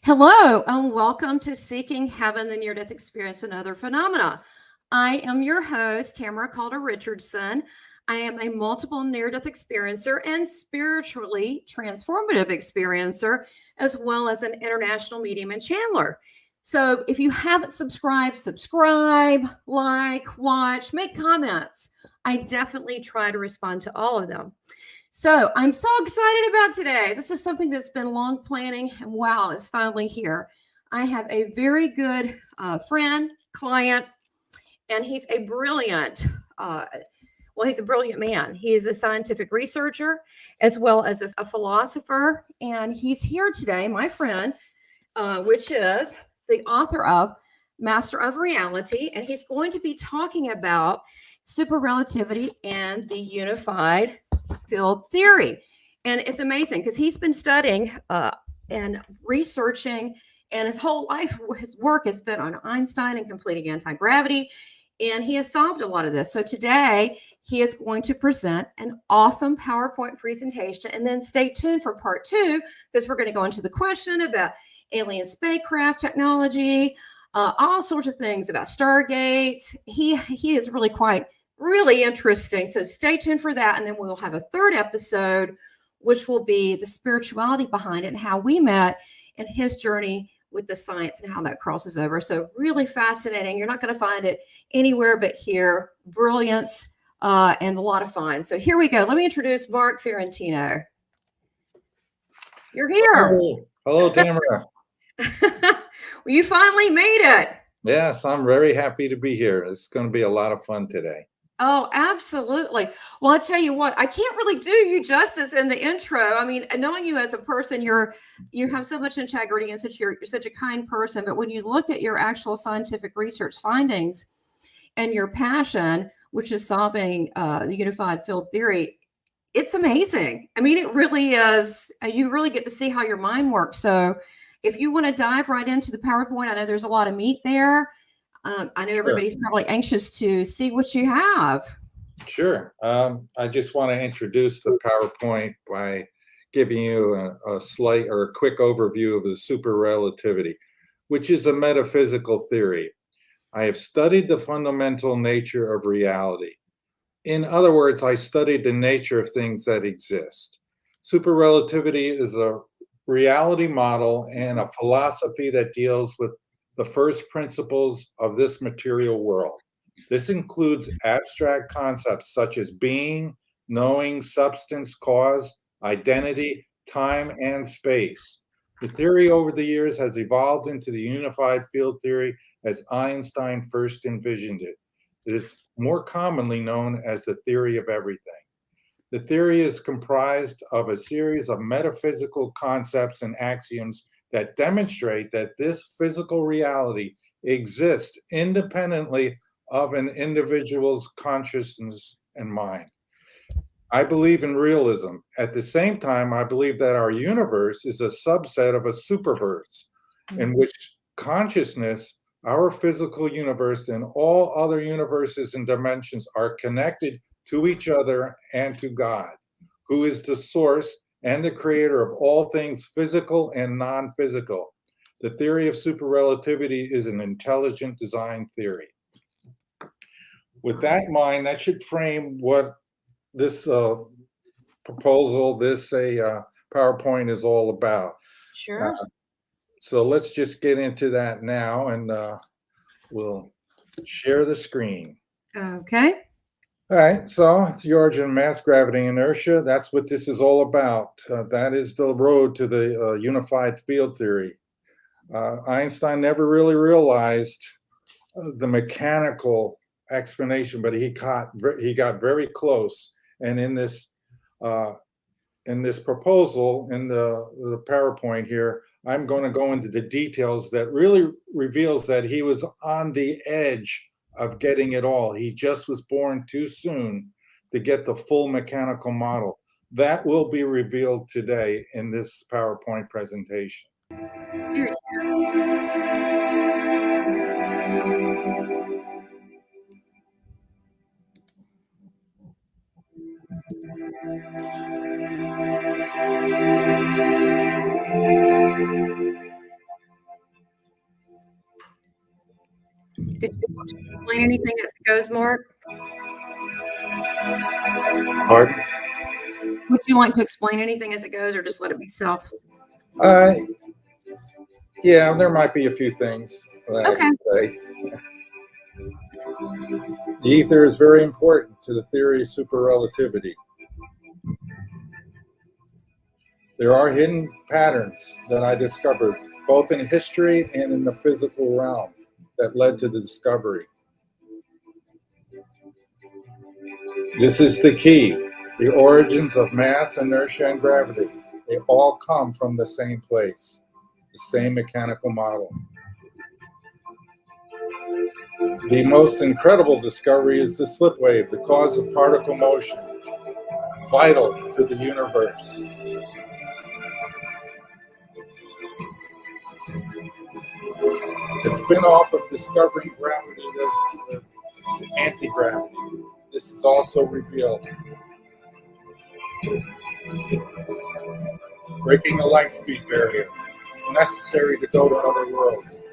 Hello, and welcome to Seeking Heaven, the Near-Death Experience and Other Phenomena. I am your host, Tamara Caulder Richardson. I am a multiple near-death experiencer and spiritually transformative experiencer, as well as an international medium and channeler. So if you haven't subscribed, subscribe, like, watch, make comments. I definitely try to respond to all of them. So I'm so excited about today. This is something that's been long planning, and wow, it's finally here. I have a very good friend, client, and he's a brilliant, he's a brilliant man. He is a scientific researcher as well as a philosopher, and he's here today, my friend, which is the author of Master of Reality, and he's going to be talking about super relativity and the unified field theory. And it's amazing because he's been studying and researching, and his whole life, his work has been on Einstein and completing anti-gravity, and he has solved a lot of this. So today he is going to present an awesome PowerPoint presentation, and then stay tuned for part two, because we're going to go into the question about alien spacecraft technology, all sorts of things about stargates. He is really interesting. So stay tuned for that. And then we'll have a third episode, which will be the spirituality behind it and how we met and his journey with the science and how that crosses over. So really fascinating. You're not going to find it anywhere but here. Brilliance and a lot of fun. So here we go. Let me introduce Mark Fiorentino. You're here. Hello, Tamara. Well, you finally made it. Yes, I'm very happy to be here. It's going to be a lot of fun today. Oh, absolutely. Well, I'll tell you what, I can't really do you justice in the intro. I mean, knowing you as a person, you have so much integrity and you're such a kind person. But when you look at your actual scientific research findings and your passion, which is solving the unified field theory, it's amazing. I mean, it really is. You really get to see how your mind works. So if you want to dive right into the PowerPoint, I know there's a lot of meat there. I know everybody's probably anxious to see what you have. Sure. I just want to introduce the PowerPoint by giving you a slight or a quick overview of the super relativity, which is a metaphysical theory. I have studied the fundamental nature of reality. In other words, I studied the nature of things that exist. Super relativity is a reality model and a philosophy that deals with the first principles of this material world. This includes abstract concepts such as being, knowing, substance, cause, identity, time, and space. The theory over the years has evolved into the unified field theory as Einstein first envisioned it. It is more commonly known as the theory of everything. The theory is comprised of a series of metaphysical concepts and axioms that demonstrate that this physical reality exists independently of an individual's consciousness and mind. I believe in realism. At the same time, I believe that our universe is a subset of a superverse in which consciousness, our physical universe, and all other universes and dimensions are connected to each other and to God, who is the source and the creator of all things physical and non-physical. The theory of super relativity is an intelligent design theory. With that in mind, that should frame what this proposal, this PowerPoint is all about. Sure. So let's just get into that now, and we'll share the screen. Okay. All right, so it's the origin of mass, gravity, inertia. That's what this is all about. That is the road to the unified field theory. Einstein never really realized the mechanical explanation, but he got very close. And in this proposal, in the PowerPoint here, I'm going to go into the details that really reveals that he was on the edge of getting it all. He just was born too soon to get the full mechanical model. That will be revealed today in this PowerPoint presentation. Did you want to explain anything as it goes, Mark? Pardon? Would you like to explain anything as it goes, or just let it be self? Uh, yeah, there might be a few things that I Okay. can say. The ether is very important to the theory of super relativity. There are hidden patterns that I discovered both in history and in the physical realm that led to the discovery. This is the key. The origins of mass, inertia, and gravity, they all come from the same place, the same mechanical model. The most incredible discovery is the SlipWave, the cause of particle motion, vital to the universe. The spin-off of discovering gravity was the antigravity. This is also revealed. Breaking the light speed barrier. It's necessary to go to other worlds.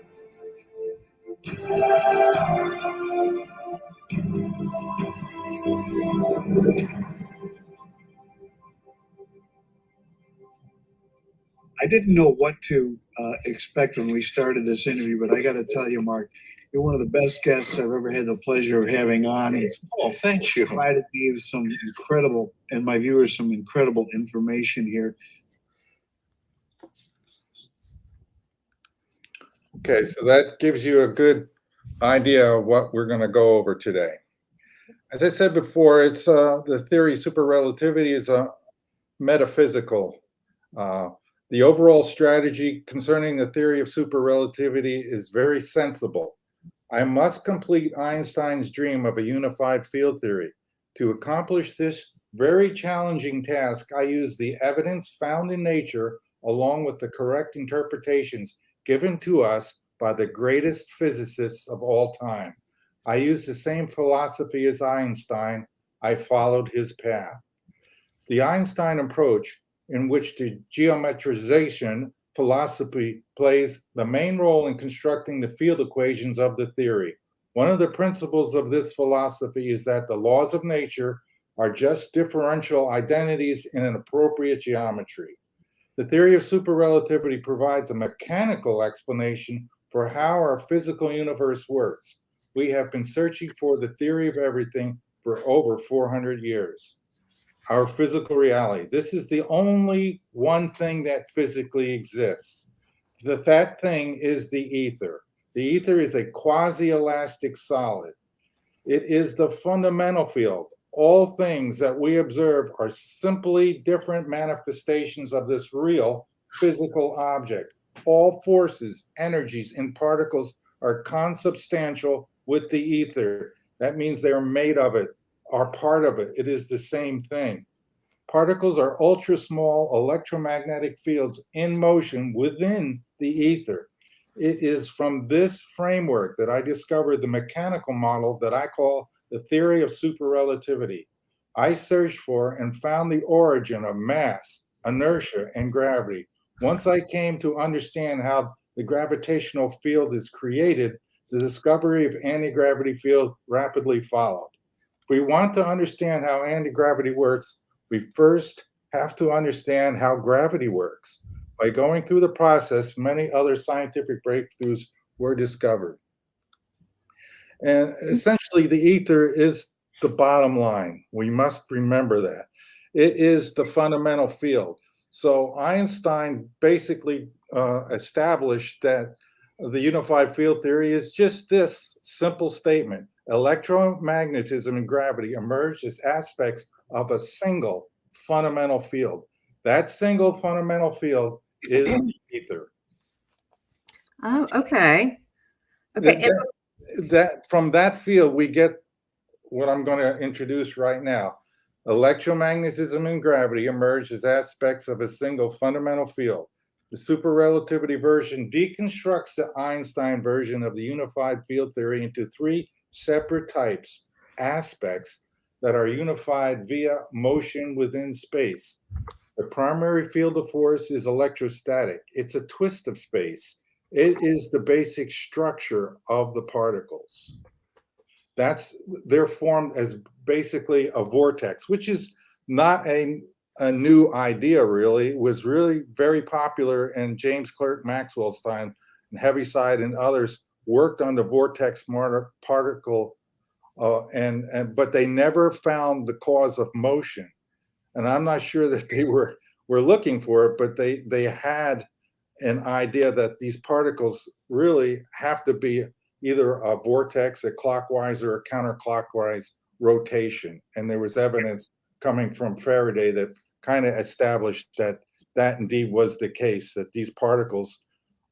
I didn't know what to expect when we started this interview, but I got to tell you, Mark, you're one of the best guests I've ever had the pleasure of having on. Oh, thank you. Provided me with some incredible, and my viewers, some incredible information here. Okay, so that gives you a good idea of what we're going to go over today. As I said before, it's the theory of super relativity is a metaphysical. The overall strategy concerning the theory of super relativity is very sensible. I must complete Einstein's dream of a unified field theory. To accomplish this very challenging task, I use the evidence found in nature along with the correct interpretations given to us by the greatest physicists of all time. I use the same philosophy as Einstein. I followed his path. The Einstein approach, in which the geometrization philosophy plays the main role in constructing the field equations of the theory. One of the principles of this philosophy is that the laws of nature are just differential identities in an appropriate geometry. The theory of super relativity provides a mechanical explanation for how our physical universe works. We have been searching for the theory of everything for over 400 years. Our physical reality. This is the only one thing that physically exists. That thing is the ether. The ether is a quasi-elastic solid. It is the fundamental field. All things that we observe are simply different manifestations of this real physical object. All forces, energies, and particles are consubstantial with the ether. That means they are made of it, are part of it. It is the same thing. Particles are ultra small electromagnetic fields in motion within the ether. It is from this framework that I discovered the mechanical model that I call the theory of super relativity. I searched for and found the origin of mass, inertia, and gravity. Once I came to understand how the gravitational field is created, the discovery of anti-gravity field rapidly followed. If we want to understand how anti-gravity works, we first have to understand how gravity works. By going through the process, many other scientific breakthroughs were discovered. And essentially, the ether is the bottom line. We must remember that. It is the fundamental field. So Einstein basically established that the unified field theory is just this simple statement. Electromagnetism and gravity emerge as aspects of a single fundamental field. That single fundamental field is the ether. Oh, okay. Okay. That from that field we get what I'm going to introduce right now. Electromagnetism and gravity emerge as aspects of a single fundamental field. The super relativity version deconstructs the Einstein version of the unified field theory into three separate types, aspects that are unified via motion within space. The primary field of force is electrostatic. It's a twist of space. It is the basic structure of the particles. They're formed as basically a vortex, which is not a new idea, really. It was really very popular in James Clerk Maxwell's time, and Heaviside and others worked on the vortex particle, but they never found the cause of motion. And I'm not sure that they were looking for it, but they had an idea that these particles really have to be either a vortex, a clockwise or a counterclockwise rotation. And there was evidence coming from Faraday that kind of established that that indeed was the case, that these particles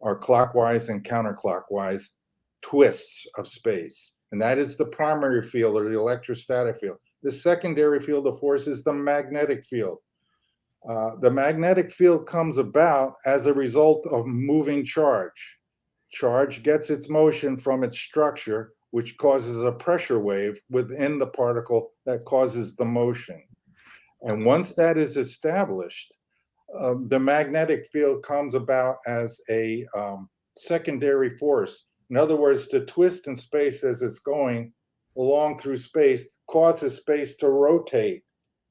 are clockwise and counterclockwise twists of space. And that is the primary field, or the electrostatic field. The secondary field of force is the magnetic field. The magnetic field comes about as a result of moving charge. Charge gets its motion from its structure, which causes a pressure wave within the particle that causes the motion. And once that is established, the magnetic field comes about as a secondary force. In other words, the twist in space as it's going along through space causes space to rotate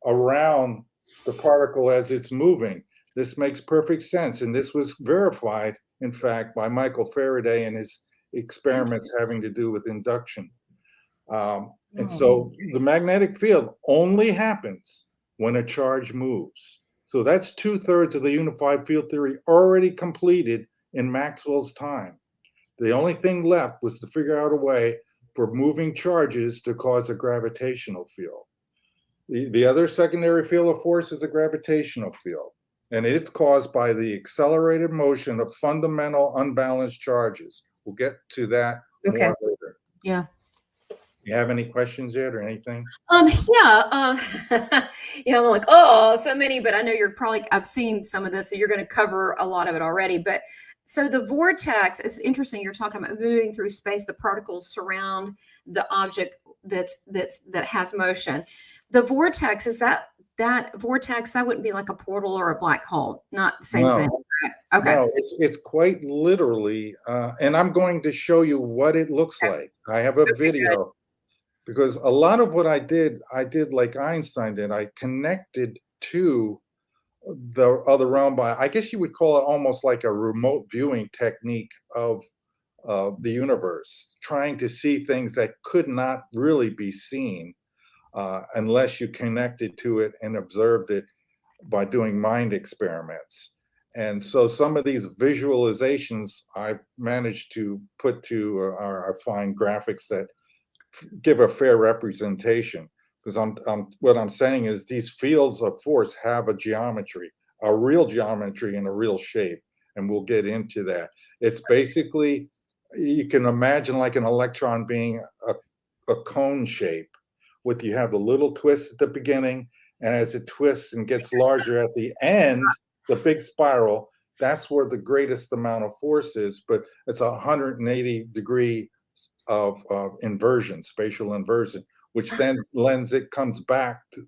around the particle as it's moving. This makes perfect sense. And this was verified, in fact, by Michael Faraday and his experiments having to do with induction. And so the magnetic field only happens when a charge moves. So that's 2/3 of the unified field theory already completed in Maxwell's time. The only thing left was to figure out a way for moving charges to cause a gravitational field. The other secondary field of force is a gravitational field, and it's caused by the accelerated motion of fundamental unbalanced charges. We'll get to that more later. Yeah. You have any questions yet or anything? Yeah, I'm like, oh, so many, but I know I've seen some of this, so you're going to cover a lot of it already. But so the vortex is interesting. You're talking about moving through space. The particles surround the object that has motion. The vortex, is that vortex, that wouldn't be like a portal or a black hole, not the same thing. Right? Okay. No, it's quite literally, and I'm going to show you what it looks like. I have a video. Good. Because a lot of what I did like Einstein did. I connected to the other realm by, I guess you would call it almost like a remote viewing technique of the universe, trying to see things that could not really be seen unless you connected to it and observed it by doing mind experiments. And so some of these visualizations I've managed to put to our fine graphics that give a fair representation, because what I'm saying is these fields of force have a geometry, a real geometry and a real shape, and we'll get into that. It's basically, you can imagine like an electron being a cone shape, with you have the little twist at the beginning, and as it twists and gets larger at the end, the big spiral, that's where the greatest amount of force is, but it's 180-degree of inversion, spatial inversion, which then comes back to,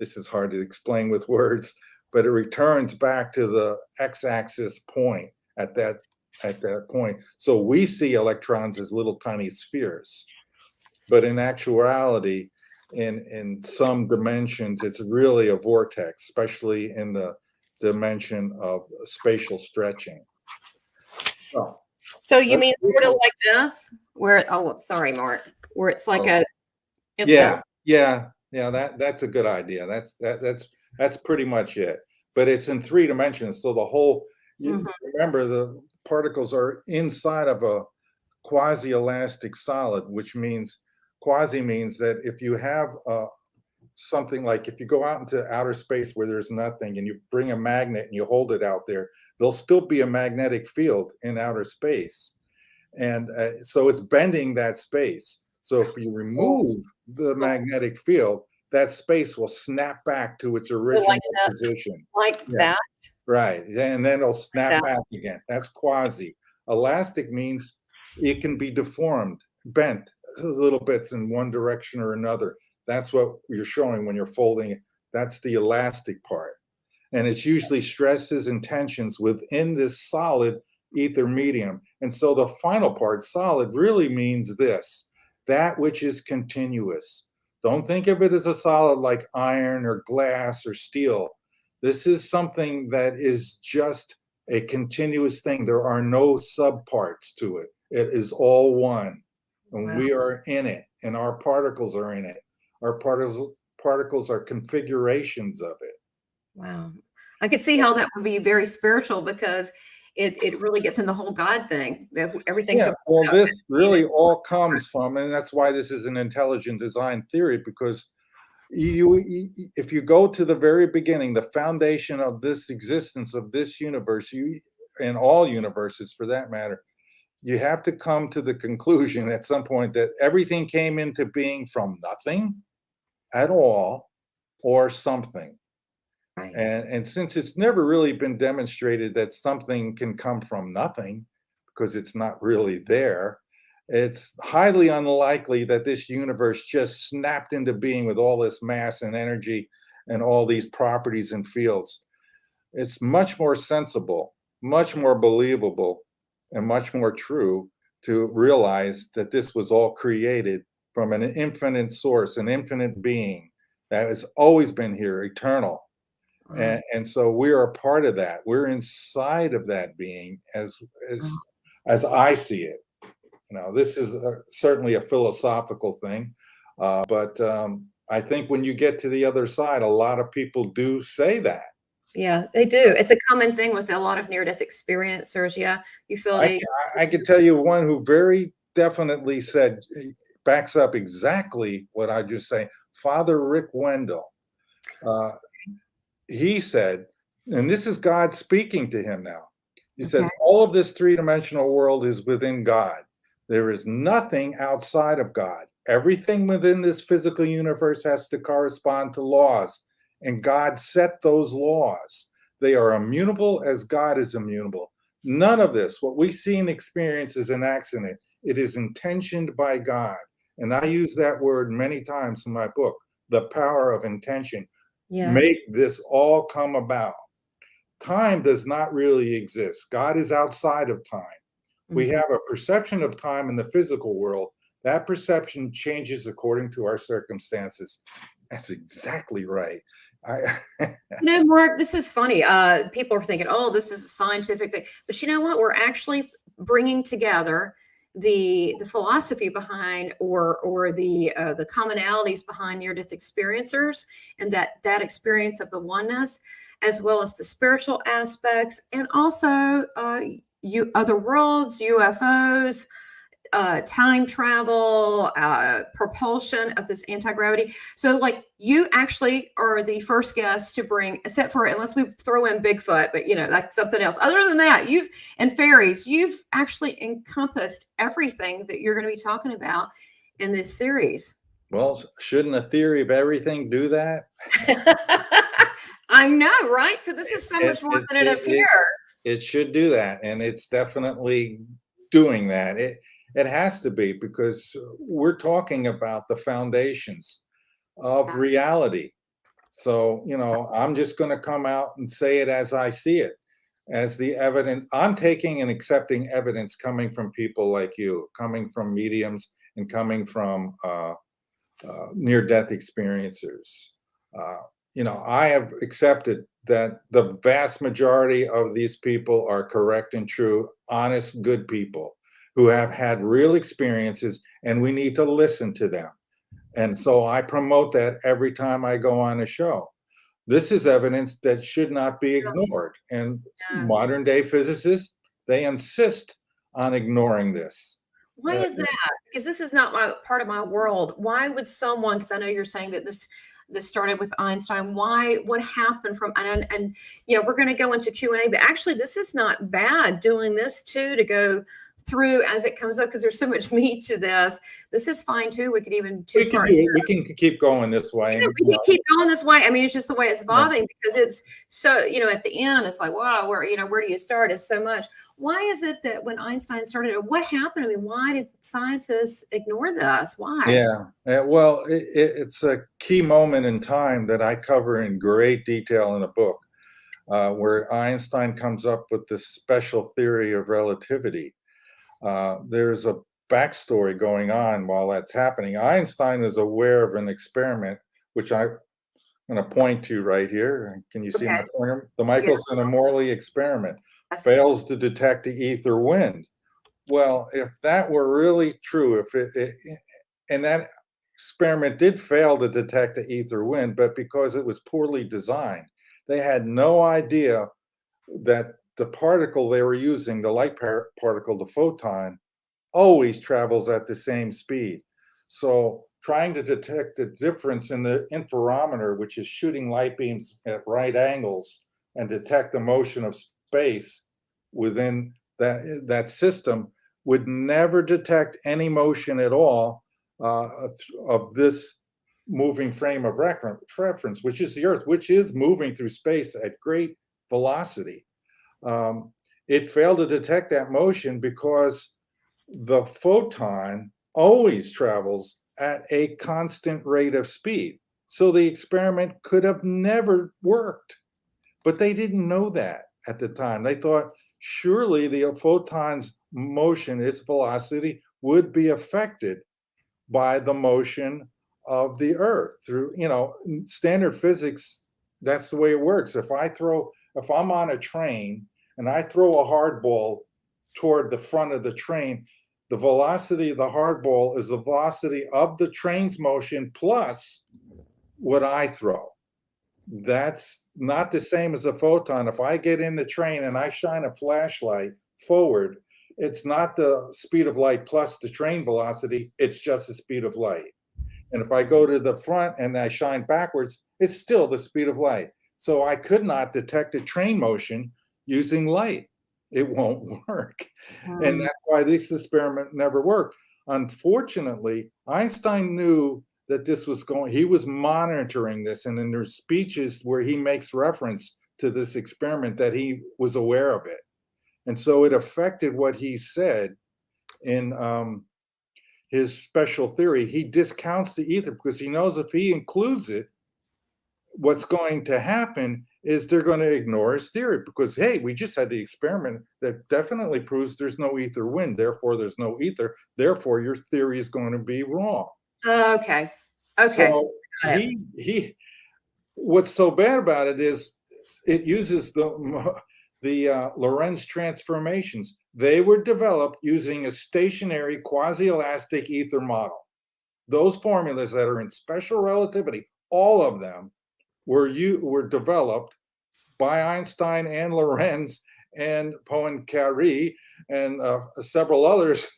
this is hard to explain with words, but it returns back to the x-axis point at that point. So we see electrons as little tiny spheres, but in actuality, in some dimensions, it's really a vortex, especially in the dimension of spatial stretching. Oh. So you mean sort of like this, where sorry, Mark, where it's like that's a good idea. That's pretty much it. But it's in 3 dimensions, so the whole. Remember, the particles are inside of a quasi-elastic solid, which means quasi means that if you have something like, if you go out into outer space where there's nothing and you bring a magnet and you hold it out there, there'll still be a magnetic field in outer space. And so it's bending that space. So if you remove the magnetic field, that space will snap back to its original position. Like that? Right. And then it'll snap back again. That's quasi. Elastic means it can be deformed, bent little bits in one direction or another. That's what you're showing when you're folding it. That's the elastic part. And it's usually stresses and tensions within this solid ether, medium. And so the final part, solid, really means this: that which is continuous. Don't think of it as a solid like iron or glass or steel. This is something that is just a continuous thing. There are no subparts to it. It is all one. And Wow. we are in it, and our particles are in it. Our particles are configurations of it. Wow. I could see how that would be very spiritual because it really gets in the whole God thing. Everything's Yeah, well, this really all comes from, and that's why this is an intelligent design theory, because if you go to the very beginning, the foundation of this existence, of this universe, and all universes for that matter, you have to come to the conclusion at some point that everything came into being from nothing at all or something. right. And since it's never really been demonstrated that something can come from nothing, because it's not really there, it's highly unlikely that this universe just snapped into being with all this mass and energy and all these properties and fields. It's much more sensible, much more believable, and much more true to realize that this was all created from an infinite source, an infinite being that has always been here, eternal. Wow. And so we're a part of that. We're inside of that being, as Wow. as I see it. This is certainly a philosophical thing, but I think when you get to the other side, a lot of people do say that. Yeah, they do. It's a common thing with a lot of near-death experiencers. Yeah, you feel I they. I can tell you one who very definitely said, backs up exactly what I just say. Father Rick Wendell. Uh, he said, and this is God speaking to him now. He Okay. says, all of this three-dimensional world is within God. There is nothing outside of God. Everything within this physical universe has to correspond to laws, and God set those laws. They are immutable as God is immutable. None of this, what we see and experience, is an accident. It is intentioned by God. And I use that word many times in my book, the power of intention. Yes. Make this all come about. Time does not really exist. God is outside of time. We Mhm. have a perception of time in the physical world. That perception changes according to our circumstances. That's exactly right. I, Mark, this is funny. People are thinking, "Oh, this is a scientific thing," but you know what? We're actually bringing together the philosophy behind, or the commonalities behind near-death experiencers, and that experience of the oneness, as well as the spiritual aspects, and also other worlds, UFOs, time travel, propulsion of this anti-gravity. So like you actually are the first guest to bring, except for unless we throw in Bigfoot, but that's something else. Other than that, and fairies, you've actually encompassed everything that you're going to be talking about in this series. well, shouldn't a theory of everything do that? I know, right? So this is so It, much more it, than it it, appears. it, it should do that, and it's definitely doing that. It has to be, because we're talking about the foundations of reality. So, I'm just going to come out and say it as I see it, as the evidence. I'm taking and accepting evidence coming from people like you, coming from mediums, and coming from near-death experiencers. Uh, I have accepted that the vast majority of these people are correct and true, honest, good people who have had real experiences, and we need to listen to them. And so I promote that every time I go on a show. This is evidence that should not be ignored. And Yeah. modern day physicists, they insist on ignoring this. Why is that? Because this is not my part of my world. Why would someone? Because I know you're saying that this started with Einstein. Why? What happened from? And we're going to go into Q&A. But actually, this is not bad. Doing this too, to go through as it comes up, because there's so much meat to this. This is fine too. We could even We can two-part. do it. We can keep going this way. We can keep going this way. I mean, it's just the way it's evolving, because it's so, at the end, it's like, wow, where do you start? It's so much. Why is it that when Einstein started, what happened? I mean, why did scientists ignore this? Why? Yeah. Well, it's a key moment in time that I cover in great detail in the book. where Einstein comes up with this special theory of relativity. There's a backstory going on while that's happening. Einstein is aware of an experiment, which I'm going to point to right here. Can you see my pointer? The Michelson and Morley experiment fails to detect the ether wind. Well, if that were really true, and that experiment did fail to detect the ether wind, but because it was poorly designed, they had no idea that the particle they were using, the light particle, the photon, always travels at the same speed. So trying to detect the difference in the interferometer, which is shooting light beams at right angles, and detect the motion of space within that system, would never detect any motion at all of this moving frame of reference, which is the Earth, which is moving through space at great velocity. It failed to detect that motion because the photon always travels at a constant rate of speed. So the experiment could have never worked. But they didn't know that at the time. They thought surely the photon's motion, its velocity, would be affected by the motion of the Earth. Through, standard physics, that's the way it works. If I'm on a train and I throw a hard ball toward the front of the train, the velocity of the hard ball is the velocity of the train's motion plus what I throw. That's not the same as a photon. If I get in the train and I shine a flashlight forward, it's not the speed of light plus the train velocity, it's just the speed of light. And if I go to the front and I shine backwards, it's still the speed of light. So I could not detect a train motion using light. It won't work. And that's why this experiment never worked. Unfortunately, Einstein knew that this was he was monitoring this, and then there's speeches where he makes reference to this experiment that he was aware of it. And so it affected what he said in his special theory. He discounts the ether because he knows if he includes it, what's going to happen is they're going to ignore his theory because, hey, we just had the experiment that definitely proves there's no ether wind, therefore there's no ether, therefore your theory is going to be wrong. Okay. So what's so bad about it is it uses the Lorentz transformations. They were developed using a stationary quasi-elastic ether model. Those formulas that are in special relativity, all of them were developed by Einstein and Lorentz and Poincaré and several others.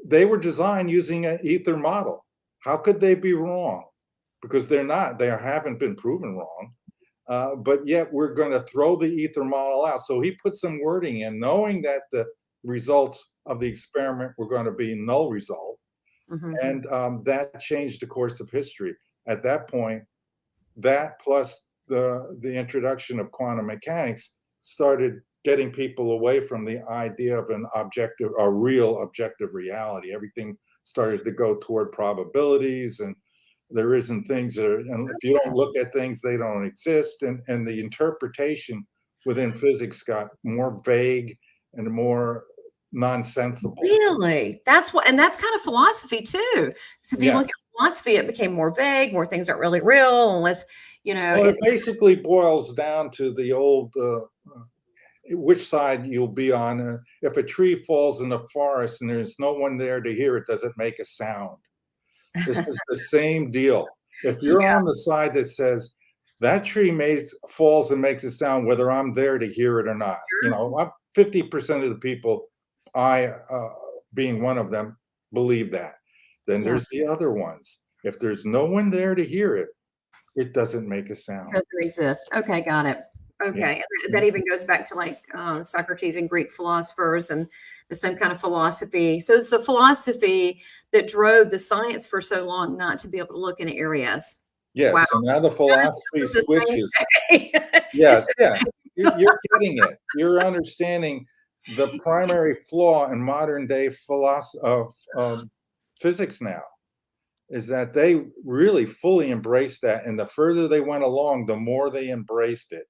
They were designed using an ether model. How could they be wrong? Because they're not. They haven't been proven wrong. But yet we're going to throw the ether model out. So he put some wording in, knowing that the results of the experiment were going to be null result. And that changed the course of history. At that point, that plus the introduction of quantum mechanics started getting people away from the idea of a real objective reality. Everything started to go toward probabilities, and there isn't things that and if you don't look at things, they don't exist. And the interpretation within physics got more vague and more nonsensical. Really? That's kind of philosophy too. So if you look at philosophy, it became more vague, more things aren't really real unless, Well, it basically boils down to the old which side you'll be on. If a tree falls in the forest and there's no one there to hear it, does it make a sound? This is the same deal. If you're on the side that says that tree falls and makes a sound, whether I'm there to hear it or not, 50% of the people, I being one of them, believe that. Then there's the other ones. If there's no one there to hear it, it doesn't make a sound. It doesn't exist. Okay, got it. Okay, that even goes back to like Socrates and Greek philosophers and the same kind of philosophy. So it's the philosophy that drove the science for so long not to be able to look into areas. Yes, wow. So now the philosophy switches. Yes, you're getting it. You're understanding the primary flaw in modern day physics now is that they really fully embraced that. And the further they went along, the more they embraced it.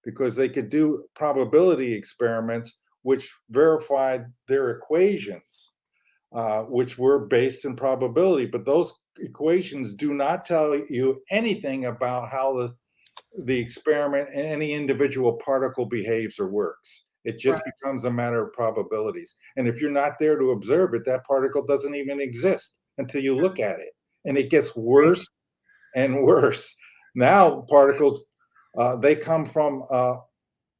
because they could do probability experiments which verified their equations, which were based in probability. But those equations do not tell you anything about how the experiment and any individual particle behaves or works. It just becomes a matter of probabilities. And if you're not there to observe it, that particle doesn't even exist until you look at it. And it gets worse and worse. Now particles, they come from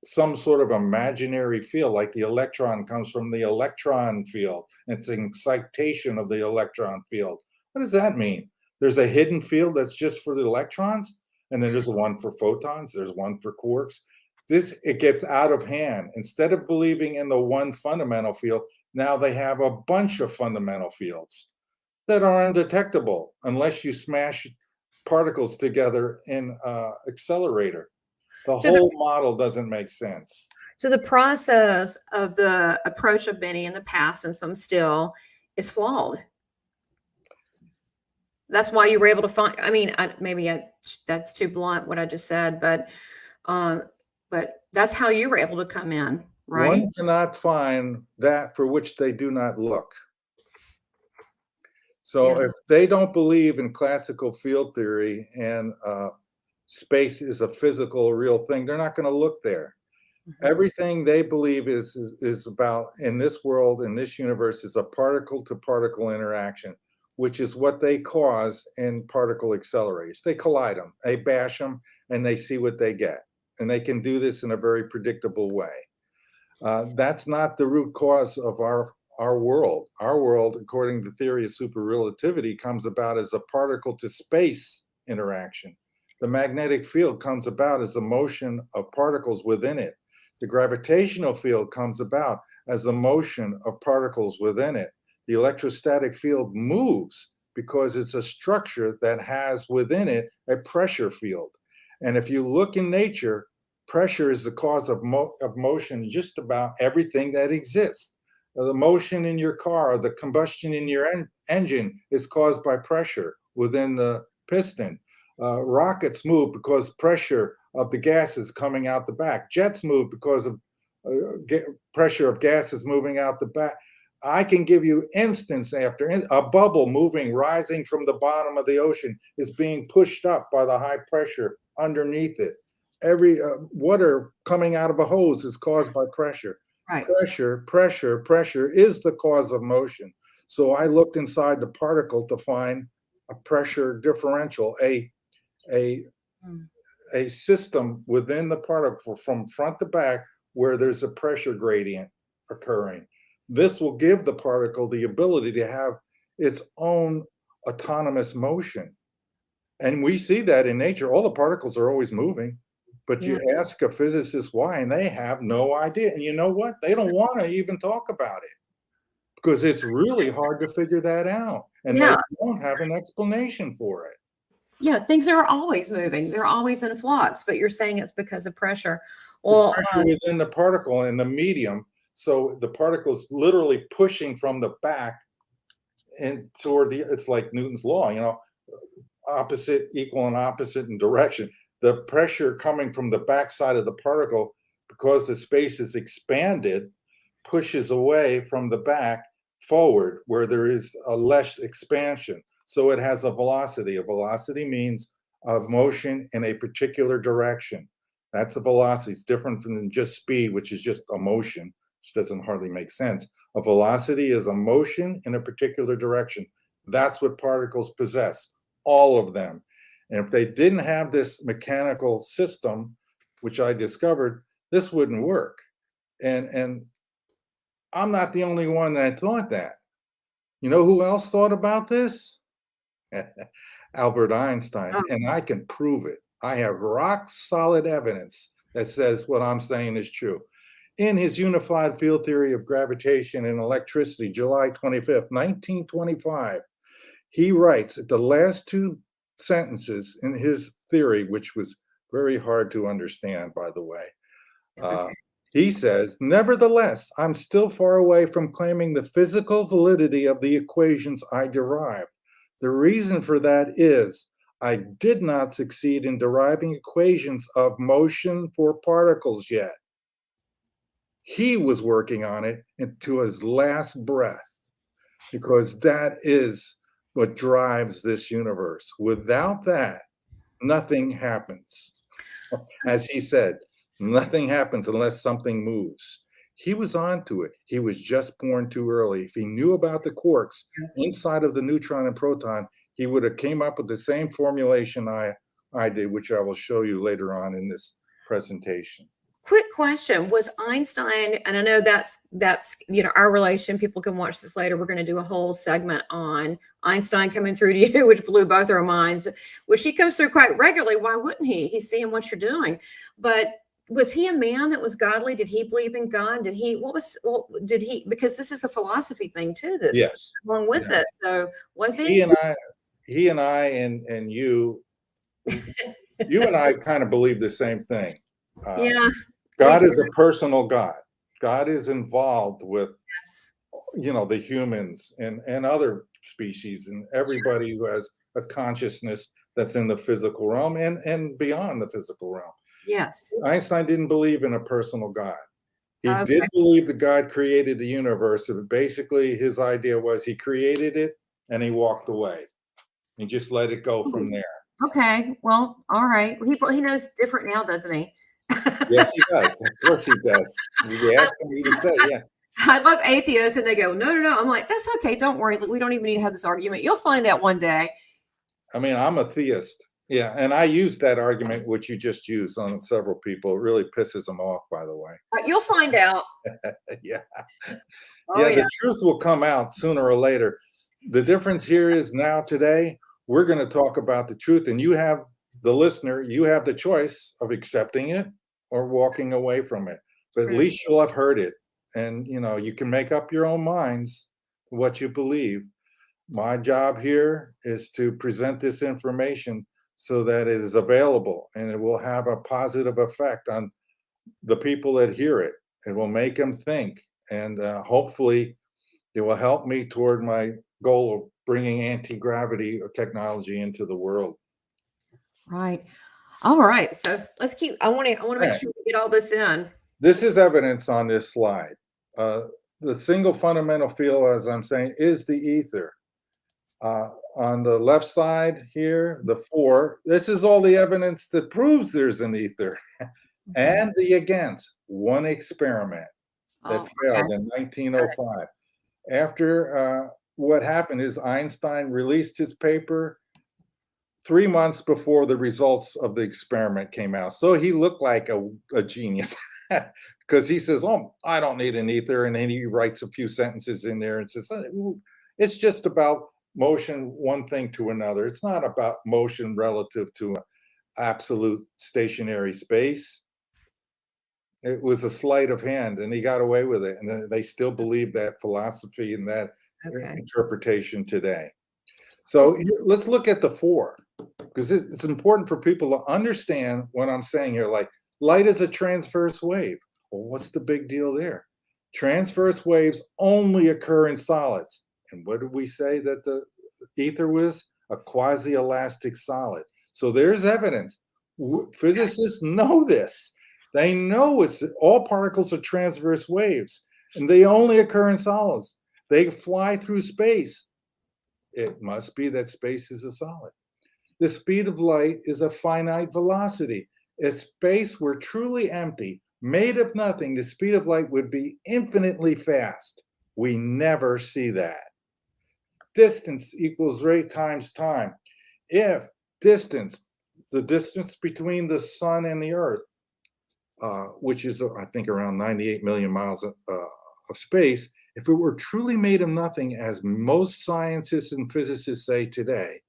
some sort of imaginary field, like the electron comes from the electron field. It's an excitation of the electron field. What does that mean? There's a hidden field that's just for the electrons, and then there's one for photons, there's one for quarks. It gets out of hand. Instead of believing in the one fundamental field, now they have a bunch of fundamental fields that are undetectable unless you smash particles together in an accelerator. The whole model doesn't make sense. So the process of the approach of many in the past and some still is flawed. That's why you were able to find, I mean, that's too blunt what I just said, but that's how you were able to come in, right? One cannot find that for which they do not look. So if they don't believe in classical field theory and space is a physical, real thing, they're not going to look there. Everything they believe is about in this world, in this universe, is a particle-to-particle interaction, which is what they cause in particle accelerators. They collide them, they bash them, and they see what they get. And they can do this in a very predictable way. That's not the root cause of our world. Our world, according to the theory of super relativity, comes about as a particle-to-space interaction. The magnetic field comes about as the motion of particles within it. The gravitational field comes about as the motion of particles within it. The electrostatic field moves because it's a structure that has within it a pressure field. And if you look in nature, pressure is the cause of motion in just about everything that exists. The motion in your car, the combustion in your engine is caused by pressure within the piston. Rockets move because pressure of the gases coming out the back. Jets move because of pressure of gases moving out the back. I can give you instance after a bubble moving, rising from the bottom of the ocean is being pushed up by the high pressure underneath it. Every water coming out of a hose is caused by pressure. Right. Pressure is the cause of motion. So I looked inside the particle to find a pressure differential, a system within the particle from front to back where there's a pressure gradient occurring. This will give the particle the ability to have its own autonomous motion. And we see that in nature. All the particles are always moving. But you ask a physicist why, and they have no idea. And you know what? They don't want to even talk about it because it's really hard to figure that out. And they don't have an explanation for it. Yeah, things are always moving. They're always in flux, but you're saying it's because of pressure. Well, pressure within the particle and the medium. So the particle's literally pushing from the back and toward it's like Newton's law, opposite equal and opposite in direction. The pressure coming from the backside of the particle, because the space is expanded, pushes away from the back forward where there is a less expansion. So it has a velocity. A velocity means a motion in a particular direction. That's a velocity. It's different from just speed, which is just a motion, which doesn't hardly make sense. A velocity is a motion in a particular direction. That's what particles possess, all of them. And if they didn't have this mechanical system, which I discovered, this wouldn't work. And I'm not the only one that thought that. You know who else thought about this? Albert Einstein. And I can prove it. I have rock solid evidence that says what I'm saying is true. In his unified field theory of gravitation and electricity, July 25th, 1925, he writes at the last two sentences in his theory, which was very hard to understand, by the way. He says, nevertheless, I'm still far away from claiming the physical validity of the equations I derived. The reason for that is I did not succeed in deriving equations of motion for particles yet. He was working on it to his last breath, because that is what drives this universe. Without that, nothing happens. As he said, nothing happens unless something moves. He was onto it. He was just born too early. If he knew about the quarks inside of the neutron and proton, he would have came up with the same formulation I did, which I will show you later on in this presentation. Quick question. Was Einstein, and I know that's our relation, people can watch this later. We're going to do a whole segment on Einstein coming through to you, which blew both our minds, which he comes through quite regularly. Why wouldn't he? He's seeing what you're doing. But was he a man that was godly? Did he believe in God? Did he, because this is a philosophy thing too, that's Yes. along with it. So was he? He and I and you and I kind of believe the same thing. Yeah. God is a personal God. God is involved with, Yes. the humans and other species and everybody who has a consciousness that's in the physical realm and beyond the physical realm. Yes. Einstein didn't believe in a personal God. He Okay. did believe that God created the universe. But basically, his idea was he created it and he walked away. He just let it go from there. Okay. Well, all right. He knows different now, doesn't he? Yes, he does. Of course he does. You ask him, he would say, yeah. I love atheists, and they go, no, no, no. I'm like, that's okay. Don't worry. We don't even need to have this argument. You'll find out one day. I mean, I'm a theist. Yeah. And I use that argument, which you just used on several people. It really pisses them off, by the way. You'll find out. Yeah. Oh, Yeah. yeah. The truth will come out sooner or later. The difference here is now today, we're going to talk about the truth, and you have the listener, you have the choice of accepting it or walking away from it. But at True. least you'll have heard it. And, you can make up your own minds what you believe. My job here is to present this information so that it is available and it will have a positive effect on the people that hear it. It will make them think, and hopefully it will help me toward my goal of bringing anti-gravity technology into the world. Right. All right. So let's keep. I want to make sure we get all this in. This is evidence on this slide. The single fundamental field, as I'm saying, is the ether. On the left side here, the 4, this is all the evidence that proves there's an ether. And the against, one experiment that failed in 1905. After what happened is Einstein released his paper 3 months before the results of the experiment came out. So he looked like a genius because he says, oh, I don't need an ether. And then he writes a few sentences in there and says, it's just about motion, one thing to another. It's not about motion relative to absolute stationary space. It was a sleight of hand, and he got away with it. And they still believe that philosophy and that interpretation today. So let's look at the 4, because it's important for people to understand what I'm saying here. Like, light is a transverse wave. Well, what's the big deal there? Transverse waves only occur in solids. And what did we say that the ether was? A quasi-elastic solid. So there's evidence. Physicists know this. They know all particles are transverse waves, and they only occur in solids. They fly through space. It must be that space is a solid. The speed of light is a finite velocity. If space were truly empty, made of nothing, the speed of light would be infinitely fast. We never see that. Distance equals rate times time. If distance, the distance between the sun and the earth, which is, I think, around 98 million miles of space, if it were truly made of nothing, as most scientists and physicists say today,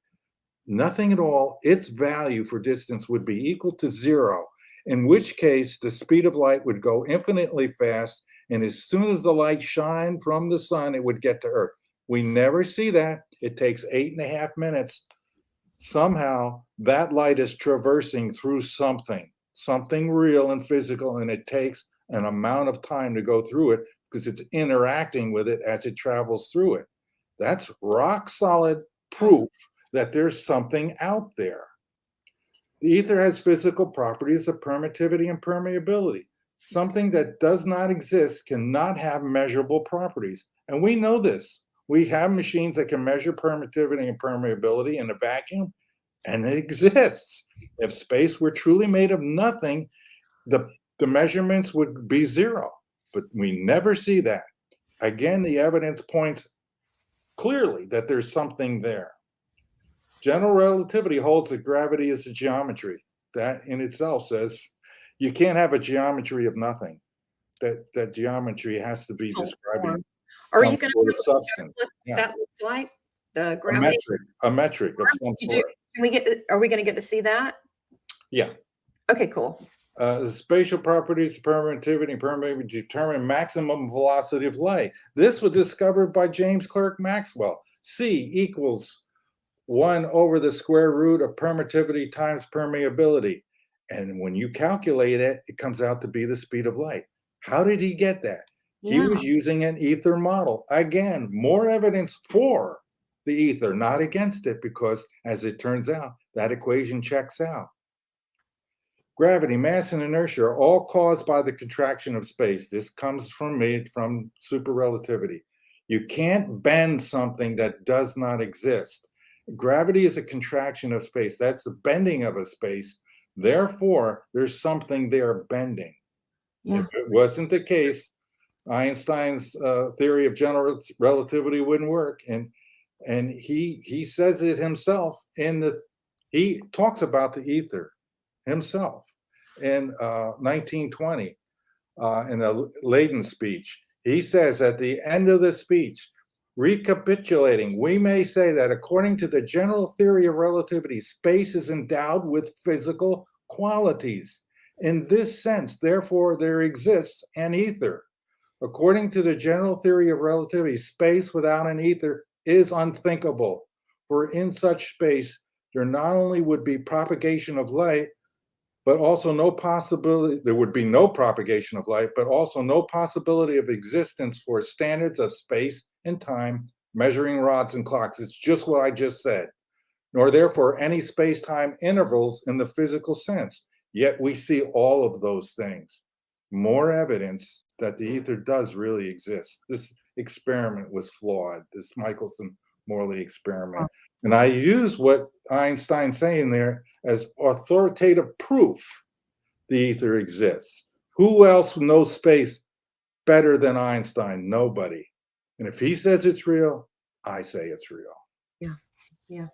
nothing at all, its value for distance would be equal to 0, in which case the speed of light would go infinitely fast, and as soon as the light shined from the sun, it would get to Earth. We never see that. It takes 8.5 minutes. Somehow that light is traversing through something real and physical, and it takes an amount of time to go through it because it's interacting with it as it travels through it. That's rock solid proof that there's something out there. The ether has physical properties of permittivity and permeability. Something that does not exist cannot have measurable properties. And we know this. We have machines that can measure permittivity and permeability in a vacuum, and it exists. If space were truly made of nothing, the measurements would be zero. But we never see that. Again, the evidence points clearly that there's something there. General relativity holds that gravity is a geometry. That in itself says you can't have a geometry of nothing. That geometry has to be describing Are some you going sort of to substance. what Yeah. that looks like? The A gravity? metric of some You do- sort. Can we get? Are we going to get to see that? Yeah. Okay, cool. The spatial properties of permittivity and permeability determine maximum velocity of light. This was discovered by James Clerk Maxwell. C equals 1 over the square root of permittivity times permeability. And when you calculate it, it comes out to be the speed of light. How did he get that? He Yeah. was using an ether model. Again, more evidence for the ether, not against it, because as it turns out, that equation checks out. Gravity, mass, and inertia are all caused by the contraction of space. This comes from super relativity. You can't bend something that does not exist. Gravity is a contraction of space. That's the bending of a space. Therefore, there's something there bending. Yeah. If it wasn't the case, Einstein's theory of general relativity wouldn't work. And he says it himself he talks about the ether himself in 1920 in the Leiden speech. He says at the end of the speech, recapitulating, we may say that according to the general theory of relativity, space is endowed with physical qualities. In this sense, therefore, there exists an ether. According to the general theory of relativity, space without an ether is unthinkable. For in such space, there not only would be propagation of light, but also there would be no propagation of light, but also no possibility of existence for standards of space and time, measuring rods and clocks. It's just what I just said. Nor therefore any space-time intervals in the physical sense. Yet we see all of those things. More evidence that the ether does really exist. This experiment was flawed, this Michelson-Morley experiment. And I use what Einstein's saying there as authoritative proof the ether exists. Who else knows space better than Einstein? Nobody. And if he says it's real, I say it's real. Yeah. Yeah.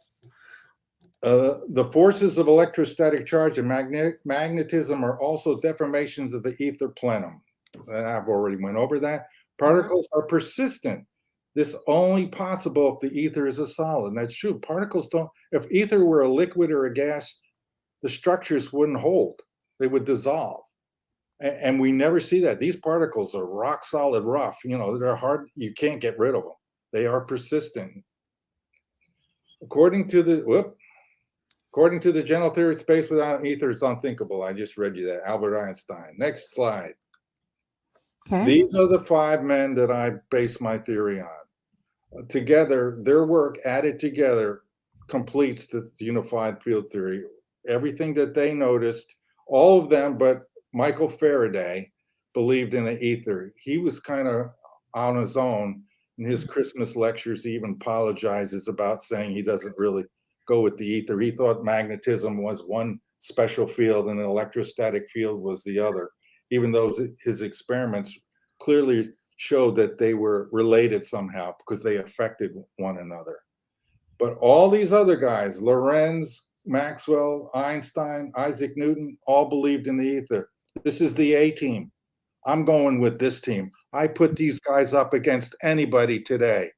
The forces of electrostatic charge and magnetism are also deformations of the ether plenum. I've already went over that. Particles are persistent. This only possible if the ether is a solid. And that's true. Particles don't, if ether were a liquid or a gas, the structures wouldn't hold. They would dissolve. And we never see that. These particles are rock solid rough. They're hard. You can't get rid of them. They are persistent. According to the general theory of space without ether, it's unthinkable. I just read you that. Albert Einstein. Next slide. Okay. These are the 5 men that I base my theory on. Together, their work added together completes the unified field theory. Everything that they noticed, all of them but Michael Faraday believed in the ether. He was kind of on his own. In his Christmas lectures, he even apologizes about saying he doesn't really go with the ether. He thought magnetism was one special field and an electrostatic field was the other, even though his experiments clearly showed that they were related somehow because they affected one another. But all these other guys, Lorentz, Maxwell, Einstein, Isaac Newton, all believed in the ether. This is the A team. I'm going with this team. I put these guys up against anybody today.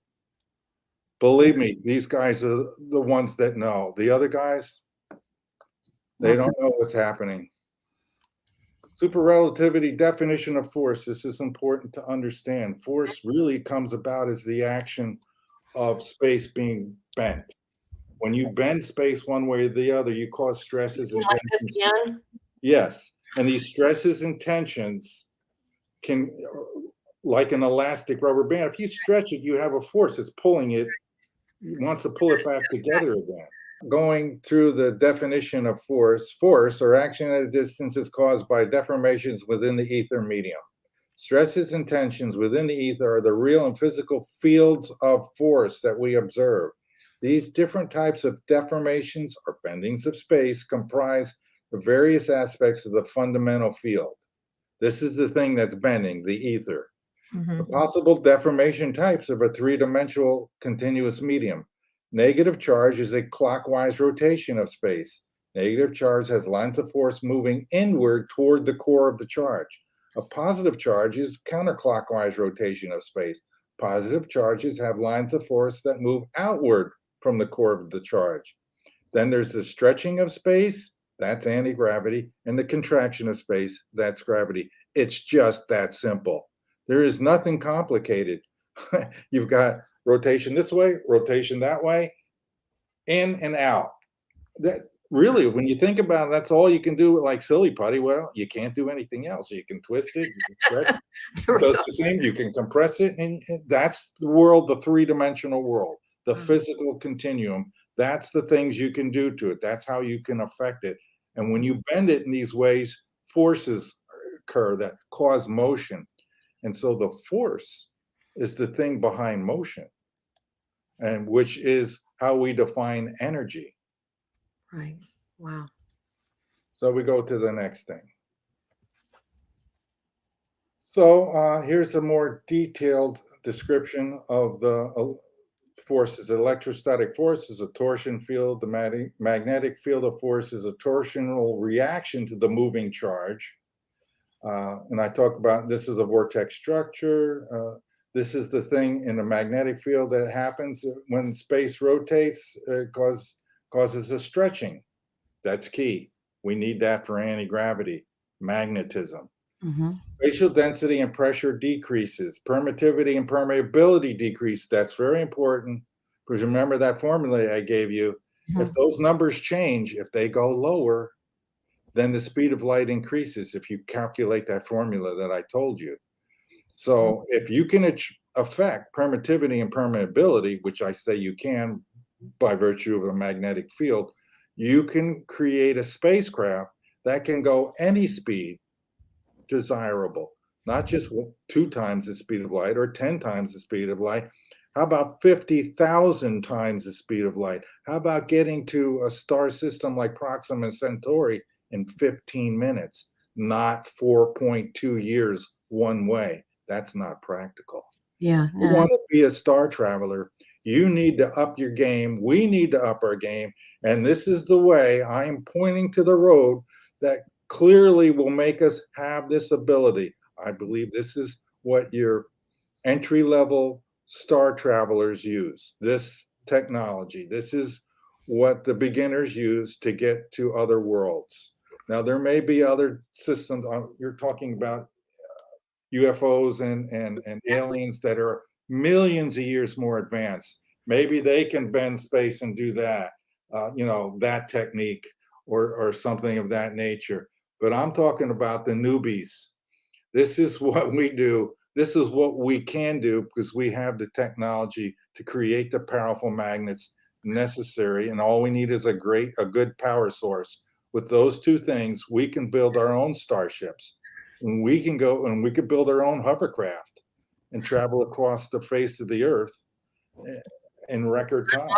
Believe me, these guys are the ones that know. The other guys, they don't know what's happening. Super relativity definition of force. This is important to understand. Force really comes about as the action of space being bent. When you bend space one way or the other, you cause stresses and Like this tensions. again? Yes, and these stresses and tensions can, like an elastic rubber band, if you stretch it, you have a force that's pulling it wants to pull it back together again. Going through the definition of force or action at a distance is caused by deformations within the ether medium. Stresses and tensions within the ether are the real and physical fields of force that we observe. These different types of deformations or bendings of space comprise the various aspects of the fundamental field. This is the thing that's bending, the ether. Mhm. The possible deformation types of a three-dimensional continuous medium. Negative charge is a clockwise rotation of space. Negative charge has lines of force moving inward toward the core of the charge. A positive charge is counterclockwise rotation of space. Positive charges have lines of force that move outward from the core of the charge. Then there's the stretching of space, that's anti-gravity, and the contraction of space, that's gravity. It's just that simple. There is nothing complicated. You've got rotation this way, rotation that way, in and out. That really, when you think about it, that's all you can do with like silly putty. Well, you can't do anything else. You can twist it, you can stretch it, There it was does the same. You can compress it, and that's the world, the three-dimensional world, the Mhm. physical continuum. That's the things you can do to it. That's how you can affect it. And when you bend it in these ways, forces occur that cause motion. And so the force is the thing behind motion, and which is how we define energy. right. Wow. So we go to the next thing. So here's a more detailed description of the forces. Electrostatic force is a torsion field. The magnetic field of force is a torsional reaction to the moving charge. And I talk about this is a vortex structure. This is the thing in a magnetic field that happens when space rotates, causes a stretching. That's key. We need that for anti-gravity, magnetism. Mhm. Spatial density and pressure decreases. Permittivity and permeability decrease. That's very important because remember that formula I gave you. If Mhm. those numbers change, if they go lower, then the speed of light increases if you calculate that formula that I told you. So if you can affect permittivity and permeability, which I say you can by virtue of a magnetic field, you can create a spacecraft that can go any speed desirable, not just 2 times the speed of light or 10 times the speed of light. How about 50,000 times the speed of light? How about getting to a star system like Proxima Centauri in 15 minutes, not 4.2 years one way? That's not practical. Yeah. You No. want to be a star traveler, you need to up your game. We need to up our game. And this is the way I'm pointing to the road that clearly will make us have this ability. I believe this is what your entry level star travelers use, this technology. This is what the beginners use to get to other worlds. Now, there may be other systems. You're talking about UFOs and aliens that are millions of years more advanced. Maybe they can bend space and do that, that technique or something of that nature. But I'm talking about the newbies. This is what we do. This is what we can do because we have the technology to create the powerful magnets necessary. And all we need is a good power source. With those two things, we can build our own starships. And we can go and we could build our own hovercraft and travel across the face of the earth in record time.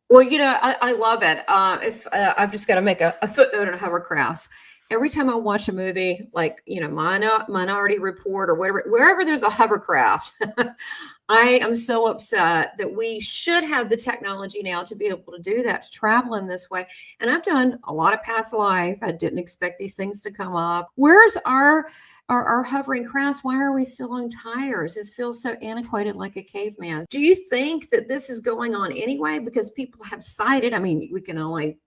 Well, I love it. I've just got to make a footnote on hovercrafts. Every time I watch a movie, like Minority Report or whatever, wherever there's a hovercraft, I am so upset that we should have the technology now to be able to do that, to travel in this way. And I've done a lot of past life. I didn't expect these things to come up. Where's our hovering crafts? Why are we still on tires? This feels so antiquated, like a caveman. Do you think that this is going on anyway? Because people have cited, I mean, we can only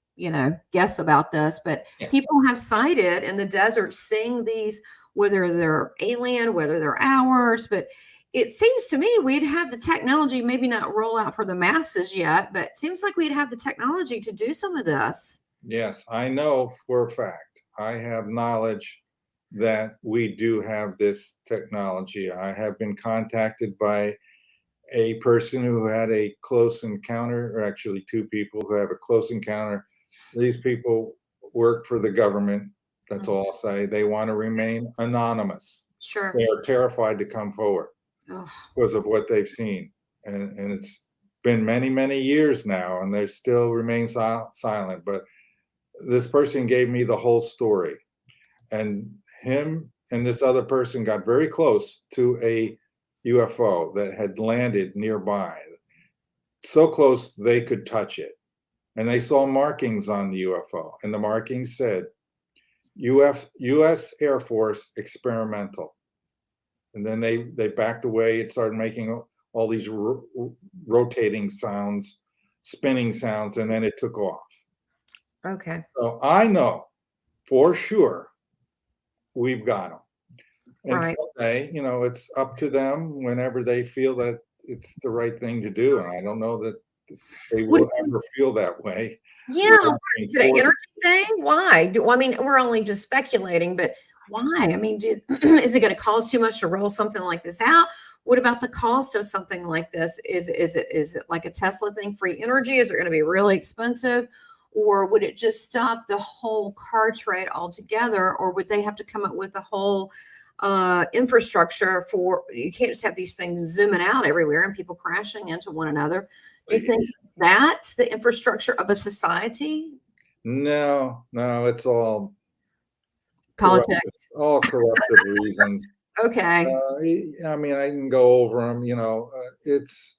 guess about this, but Yeah. people have cited in the desert seeing these, whether they're alien, whether they're ours, but it seems to me we'd have the technology, maybe not roll out for the masses yet, but it seems like we'd have the technology to do some of this. Yes, I know for a fact. I have knowledge that we do have this technology. I have been contacted by a person who had a close encounter, or actually two people who have a close encounter. These people work for the government. That's all I'll say. They want to remain anonymous. Sure. They are terrified to come forward Oh, because of what they've seen. And it's been many, many years now, and they still remain silent. But this person gave me the whole story. And him and this other person got very close to a UFO that had landed nearby. So close they could touch it. And they saw markings on the UFO. And the markings said, U.S. Air Force experimental. And then they backed away. It started making all these rotating sounds, spinning sounds, and then it took off. okay. So I know for sure we've got them. And Right. so it's up to them whenever they feel that it's the right thing to do. And I don't know that they will ever feel that way. Yeah. Is it an energy thing? Why? I mean, we're only just speculating, but why? I mean, is it going to cost too much to roll something like this out? What about the cost of something like this? Is it like a Tesla thing, free energy? Is it going to be really expensive? Or would it just stop the whole car trade altogether? Or would they have to come up with a whole infrastructure for, you can't just have these things zooming out everywhere and people crashing into one another. Do you think that's the infrastructure of a society? No, it's all Politics. all corruptive reasons. Okay. I mean, I can go over them. It's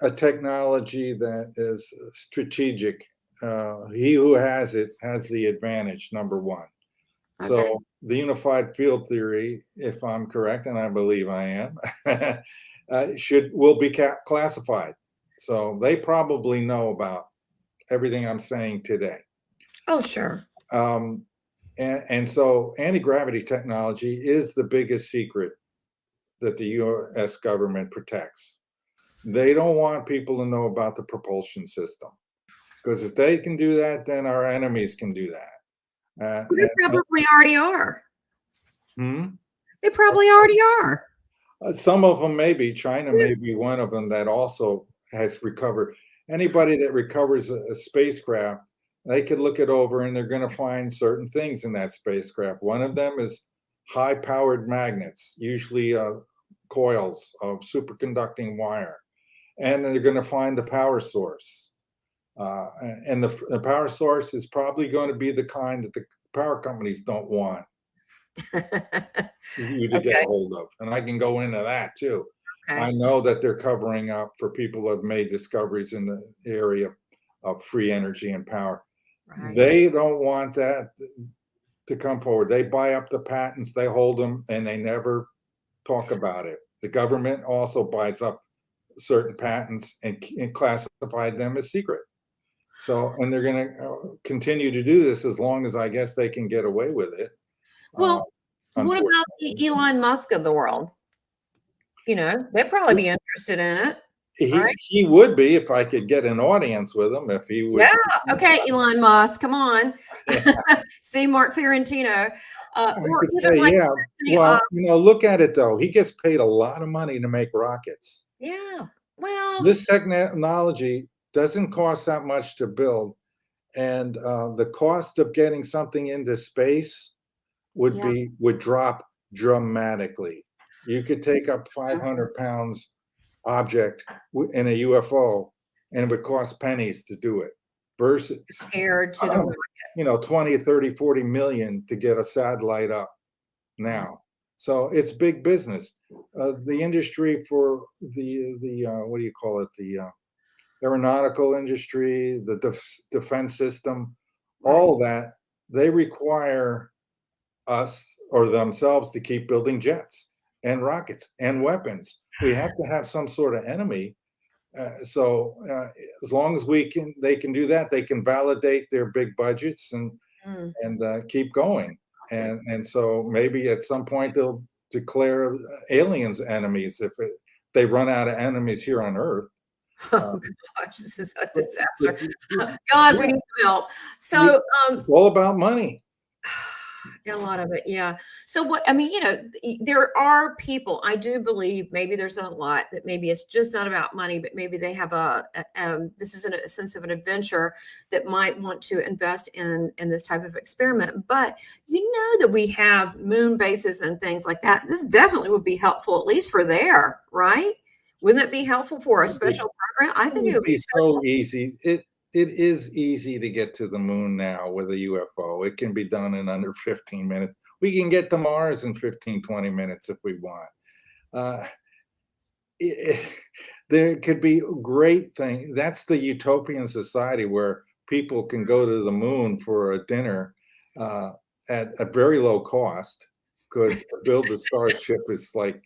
a technology that is strategic. He who has it has the advantage, number one. Okay. So the unified field theory, if I'm correct, and I believe I am, will be classified. So they probably know about everything I'm saying today. Oh, sure. And so anti-gravity technology is the biggest secret that the U.S. government protects. They don't want people to know about the propulsion system, because if they can do that, then our enemies can do that. They probably already are. Hmm? They probably already are. Some of them maybe. China may be one of them that also has recovered. Anybody that recovers a spacecraft, they could look it over and they're going to find certain things in that spacecraft. One of them is high-powered magnets, usually coils of superconducting wire. And they're going to find the power source. And the power source is probably going to be the kind that the power companies don't want you to get a hold of. And I can go into that too. Okay. I know that they're covering up for people who have made discoveries in the area of free energy and power. Right. They don't want that to come forward. They buy up the patents, they hold them, and they never talk about it. The government also buys up certain patents and classified them as secret. So, and they're going to continue to do this as long as I guess they can get away with it. Well, what about the Elon Musk of the world? They'd probably be interested in it. He would be, if I could get an audience with him, if he would. Yeah. Okay, Elon Musk, come on. See Mark Fiorentino. Or even like, well, look at it though. He gets paid a lot of money to make rockets. Yeah. Well, this technology doesn't cost that much to build, and the cost of getting something into space would drop dramatically. You could take up 500 pounds object in a UFO, and it would cost pennies to do it, versus compared to the 20, 30, 40 million to get a satellite up now. So it's big business. The industry for the what do you call it? The aeronautical industry, the defense system, all that, they require us or themselves to keep building jets and rockets and weapons. We have to have some sort of enemy. So as long as they can do that, they can validate their big budgets and keep going. And so maybe at some point they'll declare aliens enemies if they run out of enemies here on Earth. Oh gosh, this is a disaster. God, we need some help. So it's all about money. A lot of it, yeah. So what I mean, there are people. I do believe maybe there's a lot that maybe it's just not about money, but maybe they have this is a sense of an adventure that might want to invest in this type of experiment. But that we have moon bases and things like that. This definitely would be helpful, at least for there, right? Wouldn't it be helpful for a special program? I think it would be so easy. It is easy to get to the moon now with a UFO. It can be done in under 15 minutes. We can get to Mars in 15, 20 minutes if we want. There could be great things. That's the utopian society where people can go to the moon for a dinner at a very low cost, because to build the Starship is like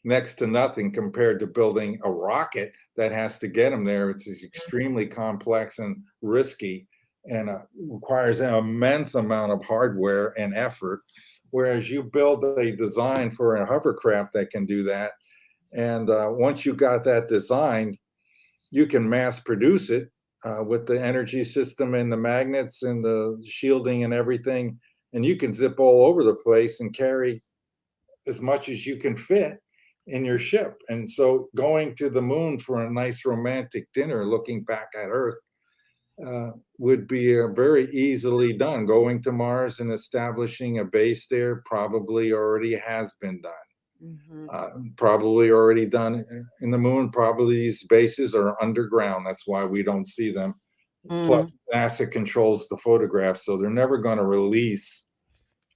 next to nothing compared to building a rocket that has to get them there. It's extremely complex and risky, and requires an immense amount of hardware and effort. Whereas you build a design for a hovercraft that can do that, and once you got that designed, you can mass produce it with the energy system and the magnets and the shielding and everything, and you can zip all over the place and carry as much as you can fit in your ship. And so going to the moon for a nice romantic dinner looking back at Earth would be very easily done. Going to Mars and establishing a base there probably already has been done. Probably already done in the moon. Probably these bases are underground. That's why we don't see them. Plus, NASA controls the photographs, so they're never going to release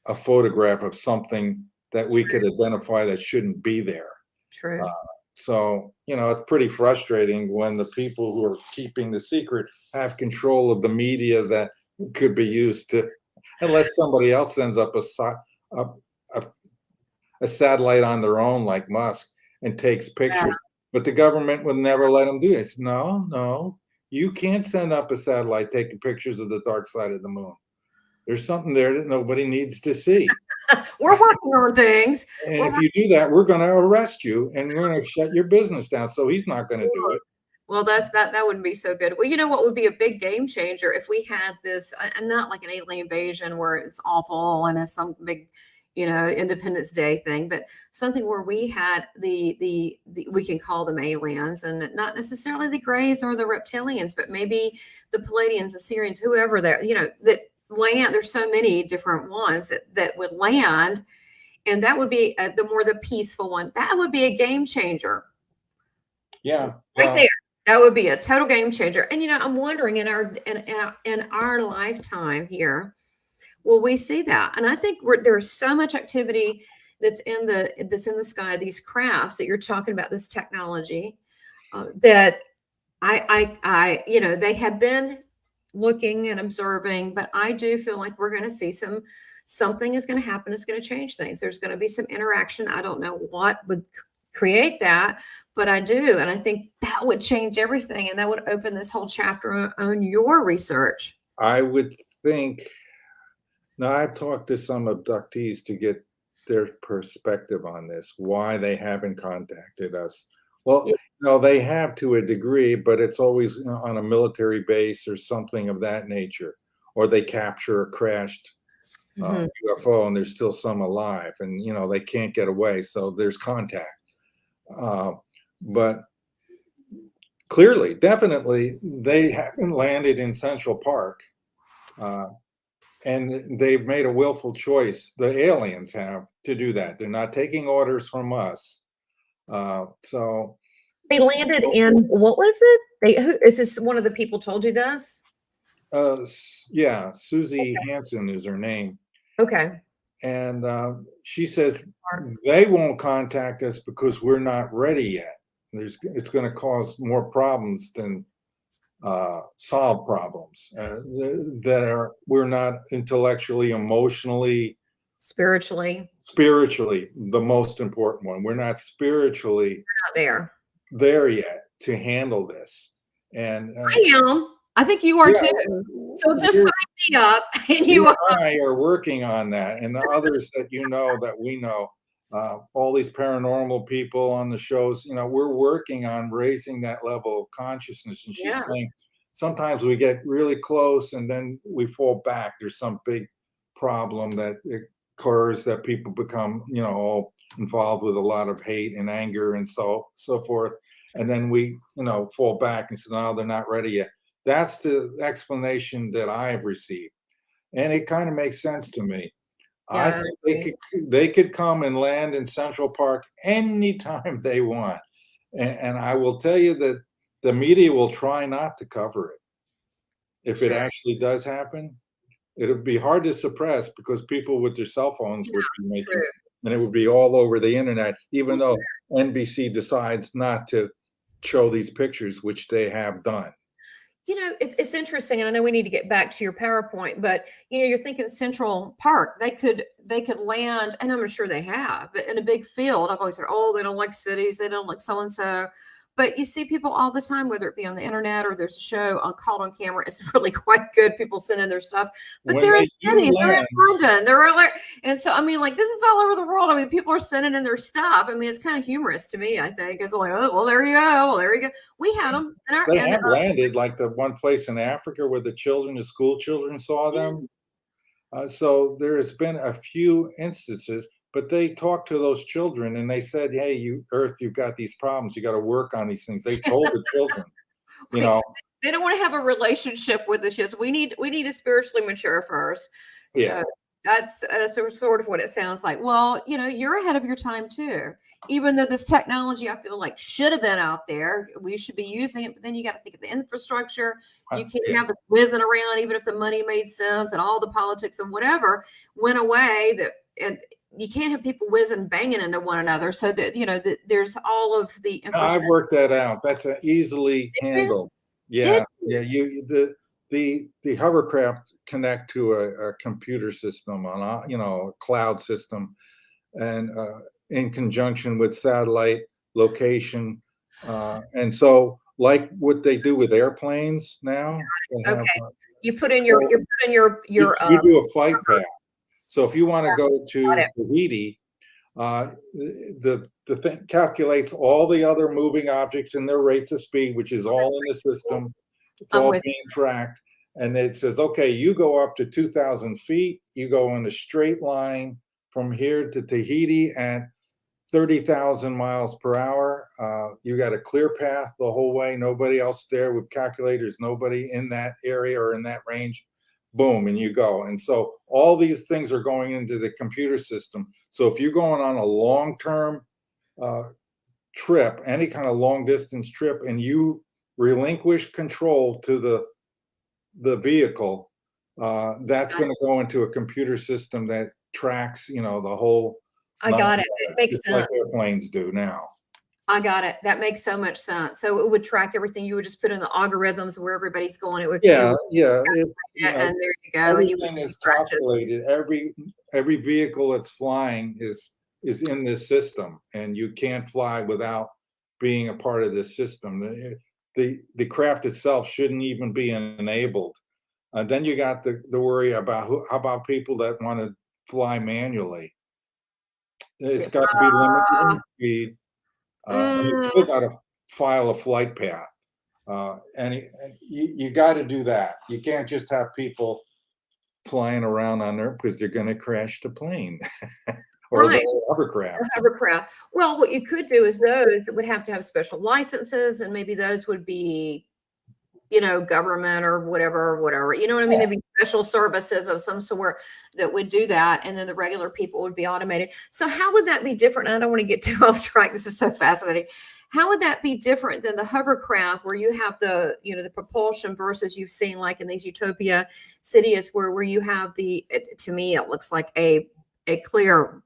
a photograph of something that we could identify that shouldn't be there. True. So, it's pretty frustrating when the people who are keeping the secret have control of the media that could be used to, unless somebody else sends up a satellite on their own, like Musk, and takes pictures. Yeah. But the government would never let them do this. No, you can't send up a satellite taking pictures of the dark side of the moon. There's something there that nobody needs to see. We're working on things. And if you do that, we're going to arrest you and we're going to shut your business down. So he's not going to do it. Well, that wouldn't be so good. Well, you know what would be a big game changer if we had this, and not like an alien invasion where it's awful and it's some big, Independence Day thing, but something where we had the we can call them aliens, and not necessarily the Greys or the reptilians, but maybe the Palladians, the Syrians, whoever they're, that land. There's so many different ones that would land, and that would be the peaceful one. That would be a game changer. Yeah, right there. That would be a total game changer. And I'm wondering in our lifetime here, will we see that? And I think there's so much activity that's in the sky. These crafts that you're talking about, this technology, that I they have been looking and observing, but I do feel like we're going to see something is going to happen. It's going to change things. There's going to be some interaction. I don't know what would create that, but I do. And I think that would change everything. And that would open this whole chapter on your research. I would think. Now, I've talked to some abductees to get their perspective on this, why they haven't contacted us. Well, they have to a degree, but it's always on a military base or something of that nature, or they capture a crashed UFO and there's still some alive, and they can't get away, so there's contact. But clearly, definitely, they haven't landed in Central Park, and they've made a willful choice. The aliens have to do that. They're not taking orders from us. So they landed in, what was it? Is this one of the people told you this? Yeah, Susie Hansen is her name. Okay. And she says they won't contact us because we're not ready yet. It's going to cause more problems than solve problems we're not intellectually, emotionally, spiritually the most important one. We're not spiritually there yet to handle this. And I am. I think you are too. So just sign me up. And you and I are working on that, and others that that we know. All these paranormal people on the shows, we're working on raising that level of consciousness. And she's saying sometimes we get really close and then we fall back. There's some big problem that it occurs that people become, all involved with a lot of hate and anger and so forth. And then we, fall back and say, no, they're not ready yet. That's the explanation that I've received. And it kind of makes sense to me. I Yeah. think they could come and land in Central Park anytime they want. And I will tell you that the media will try not to cover it. If it Sure. actually does happen, it would be hard to suppress because people with their cell phones would be making, True. and it would be all over the internet, even Well, though NBC decides not to show these pictures, which they have done. it's interesting, and I know we need to get back to your PowerPoint, but you're thinking Central Park. They could land, and I'm sure they have, but in a big field. I've always heard, oh, they don't like cities, they don't like so and so. But you see people all the time, whether it be on the internet or there's a show caught on camera. It's really quite good. People send in their stuff, but When they're in they do cities, they're in land, London, they're like, and so I mean, like this is all over the world. I mean, people are sending in their stuff. I mean, it's kind of humorous to me. I think it's like, oh, well, there you go. Well, there you go. We had them in our. they And, have landed, like the one place in Africa where the school children saw them. So there has been a few instances, but they talked to those children and they said, hey, Earth, you've got these problems. You got to work on these things. They told the children, you know. They don't want to have a relationship with us yet. So we need to spiritually mature first. Yeah. So that's sort of what it sounds like. Well, you're ahead of your time too. Even though this technology, I feel like should have been out there, we should be using it. But then you got to think of the infrastructure. You can't have it whizzing around, even if the money made sense and all the politics and whatever went away. And you can't have people whizzing, banging into one another. So that there's all of the I worked that out. That's easily handled. Yeah, yeah. The hovercraft connect to a computer system on a cloud system, and in conjunction with satellite location, and so like what they do with airplanes now. They have, you put in your you do a flight path. So if you want to go to Tahiti, the thing calculates all the other moving objects and their rates of speed, which is all in the system. It's all being tracked. And it says, okay, you go up to 2,000 feet. You go in a straight line from here to Tahiti at 30,000 miles per hour. You got a clear path the whole way. Nobody else there with calculators, nobody in that area or in that range. Boom, and you go. And so all these things are going into the computer system. So if you're going on a long-term trip, any kind of long distance trip, and you relinquish control to the vehicle, that's going to go into a computer system that tracks, the whole. I got it. It makes sense. Like airplanes do now. I got it. That makes so much sense. So it would track everything. You would just put in the algorithms where everybody's going. It would. Yeah. And there you go. Everything is calculated. Every vehicle that's flying is in this system, and you can't fly without being a part of this system. The craft itself shouldn't even be enabled. And then you got the worry about how about people that want to fly manually. It's got to be limited in speed. You still got to file a flight path, and you got to do that. You can't just have people flying around on there because they're going to crash the plane or the hovercraft. Well, what you could do is those that would have to have special licenses, and maybe those would be, government or whatever. You know what I mean? There'd be special services of some sort that would do that, and then the regular people would be automated. So how would that be different? I don't want to get too off track. This is so fascinating. How would that be different than the hovercraft, where you have the propulsion versus you've seen like in these utopia cities where you have to me it looks like a clear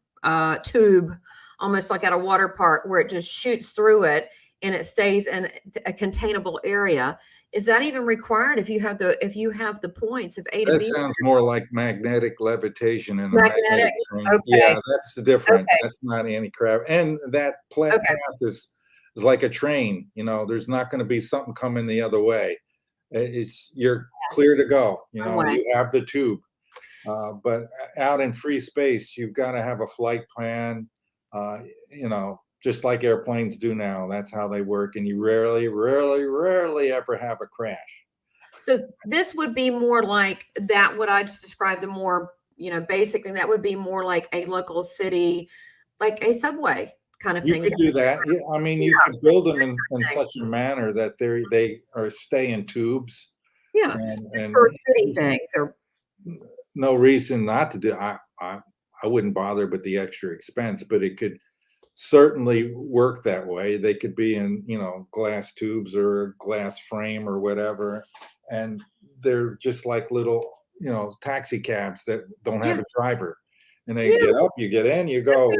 tube, almost like at a water park, where it just shoots through it and it stays in a containable area. Is that even required if you have the points of A to B? That sounds more like magnetic levitation in the magnetic train. Okay. Yeah, that's the difference. Okay. That's not anti-gravity. And that path is like a train. There's not going to be something coming the other way. You're clear to go. You have the tube. But out in free space, you've got to have a flight plan. Just like airplanes do now. That's how they work, and you rarely ever have a crash. So this would be more like that, what I just described, the more basically that would be more like a local city, like a subway kind of You thing. could do that. Yeah, I mean, you could build them in such a manner that they are stay in tubes, Yeah, just and for city things or no reason not to do. I wouldn't bother with the extra expense, but it could certainly work that way. They could be in, glass tubes or glass frame or whatever, and they're just like little, taxi cabs that don't have yeah, a driver. And they yeah, get up, you get in, you go,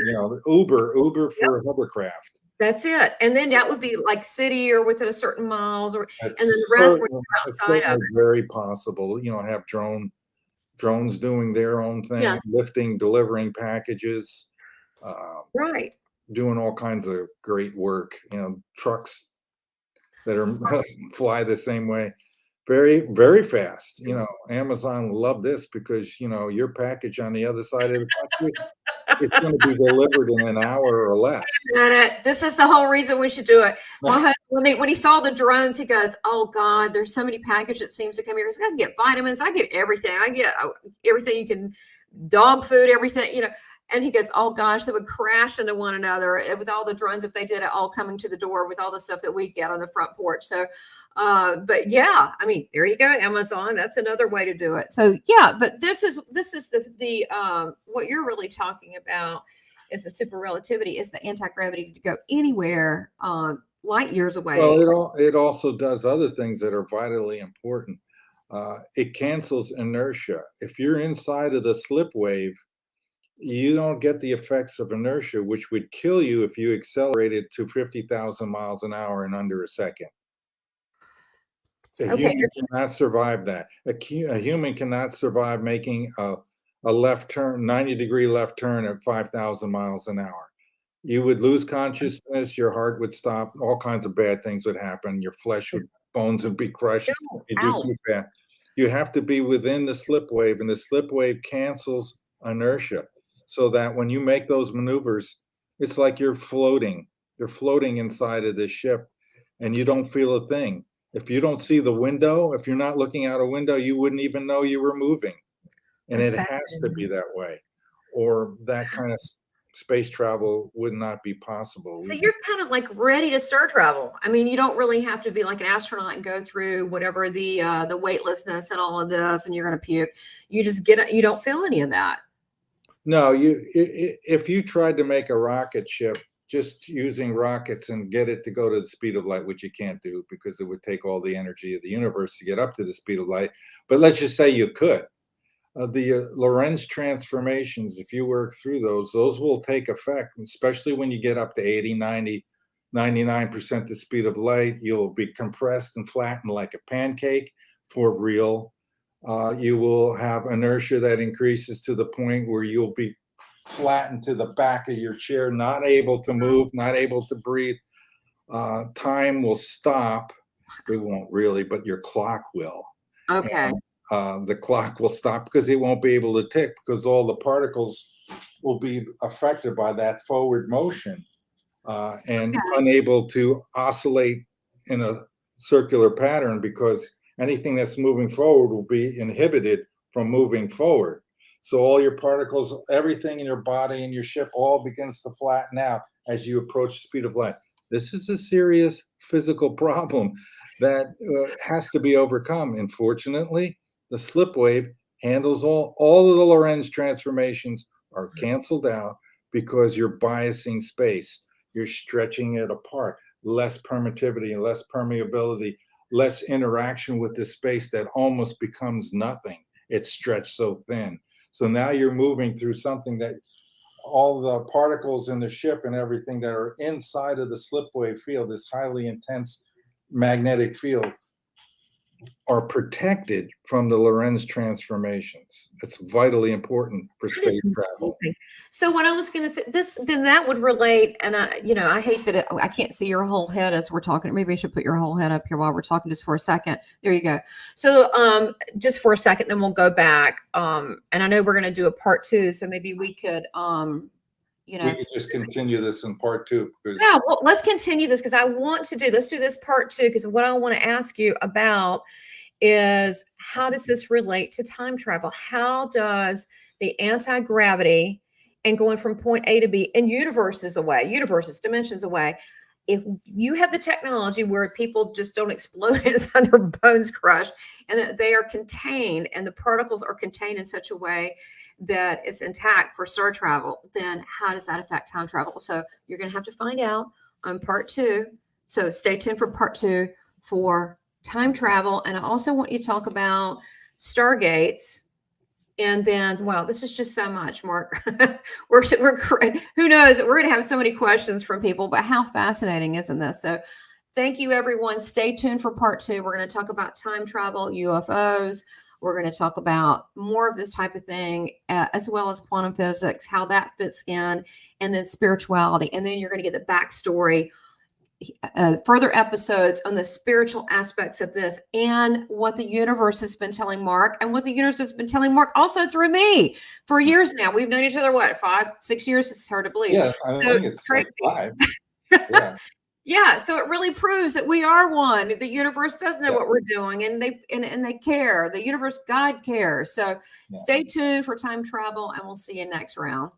Uber for hovercraft. that's it. And then that would be like city or within a certain miles, and then the It's rest would certainly, be it's outside of certainly very possible, have drones doing their own it. thing, Yes, lifting, delivering packages, uh, right. doing all kinds of great work, trucks that are fly the same way. Very, very fast. Amazon will love this because, your package on the other side of the country is going to be delivered in an hour or less. This is the whole reason we should do it. My husband, when he saw the drones, he goes, "Oh God, there's so many packages that seems to come here. I get vitamins, I get everything, I get everything you can, dog food, everything." And he goes, "Oh gosh, they would crash into one another with all the drones if they did it all coming to the door with all the stuff that we get on the front porch." So, but yeah, I mean, there you go, Amazon. That's another way to do it. So yeah, but this is the what you're really talking about is the super relativity, is the anti-gravity to go anywhere light years away. Well, it also does other things that are vitally important. It cancels inertia. If you're inside of the slip wave, you don't get the effects of inertia, which would kill you if you accelerated to 50,000 miles an hour in under a second. A Okay. human cannot survive that. A human cannot survive making a left turn, 90-degree left turn at 5,000 miles an hour. You would lose consciousness, your heart would stop, all kinds of bad things would happen. Your bones would be crushed. You do too fast. You have to be within the slip wave, and the slip wave cancels inertia so that when you make those maneuvers, it's like you're floating. You're floating inside of this ship and you don't feel a thing. If you don't see the window, if you're not looking out a window, you wouldn't even know you were moving. And That's it has to be that way, or that kind of space travel would not be possible. So you're kind of like ready to star travel. I mean, you don't really have to be like an astronaut and go through whatever the weightlessness and all of this, and you're going to puke. You just get it. You don't feel any of that. No, if you tried to make a rocket ship just using rockets and get it to go to the speed of light, which you can't do because it would take all the energy of the universe to get up to the speed of light. But let's just say you could. The Lorentz transformations, if you work through those will take effect, especially when you get up to 80, 90, 99% the speed of light. You'll be compressed and flattened like a pancake for real. You will have inertia that increases to the point where you'll be flattened to the back of your chair, not able to move, not able to breathe. Time will stop. It won't really, but your clock will. Okay. And the clock will stop because it won't be able to tick because all the particles will be affected by that forward motion and unable to oscillate in a circular pattern because anything that's moving forward will be inhibited from moving forward. So all your particles, everything in your body and your ship all begins to flatten out as you approach the speed of light. This is a serious physical problem that has to be overcome. Unfortunately, the slip wave handles all of the Lorentz transformations are canceled out because you're biasing space. You're stretching it apart, less permittivity and less permeability, less interaction with the space that almost becomes nothing. It's stretched so thin. So now you're moving through something that all the particles in the ship and everything that are inside of the slipwave field, this highly intense magnetic field, are protected from the Lorentz transformations. It's vitally important for space travel. So what I was going to say, then that would relate, and I hate that I can't see your whole head as we're talking. Maybe I should put your whole head up here while we're talking just for a second. There you go. So just for a second, then we'll go back. And I know we're going to do a part 2, so maybe we could we could just continue this in part 2. Yeah, well, let's continue this because I want to let's do this part 2 because what I want to ask you about is how does this relate to time travel? How does the anti-gravity and going from point A to B and universes, dimensions away, if you have the technology where people just don't explode inside their bones crush, and that they are contained and the particles are contained in such a way that it's intact for star travel, then how does that affect time travel? So you're going to have to find out on part 2. So stay tuned for part 2 for time travel. And I also want you to talk about stargates. And then, wow, this is just so much, Mark. we're who knows? We're going to have so many questions from people, but how fascinating isn't this? So thank you, everyone. Stay tuned for part 2. We're going to talk about time travel, UFOs. We're going to talk about more of this type of thing, as well as quantum physics, how that fits in, and then spirituality. And then you're going to get the backstory, further episodes on the spiritual aspects of this and what the universe has been telling Mark, and what the universe has been telling Mark also through me for years now. We've known each other, what, 5-6 years? It's hard to believe. Yeah, I think it's like 5. Yeah. Yeah, so it really proves that we are one. The universe does know what we're doing, and they care. The universe, God cares. So stay tuned for time travel, and we'll see you next round.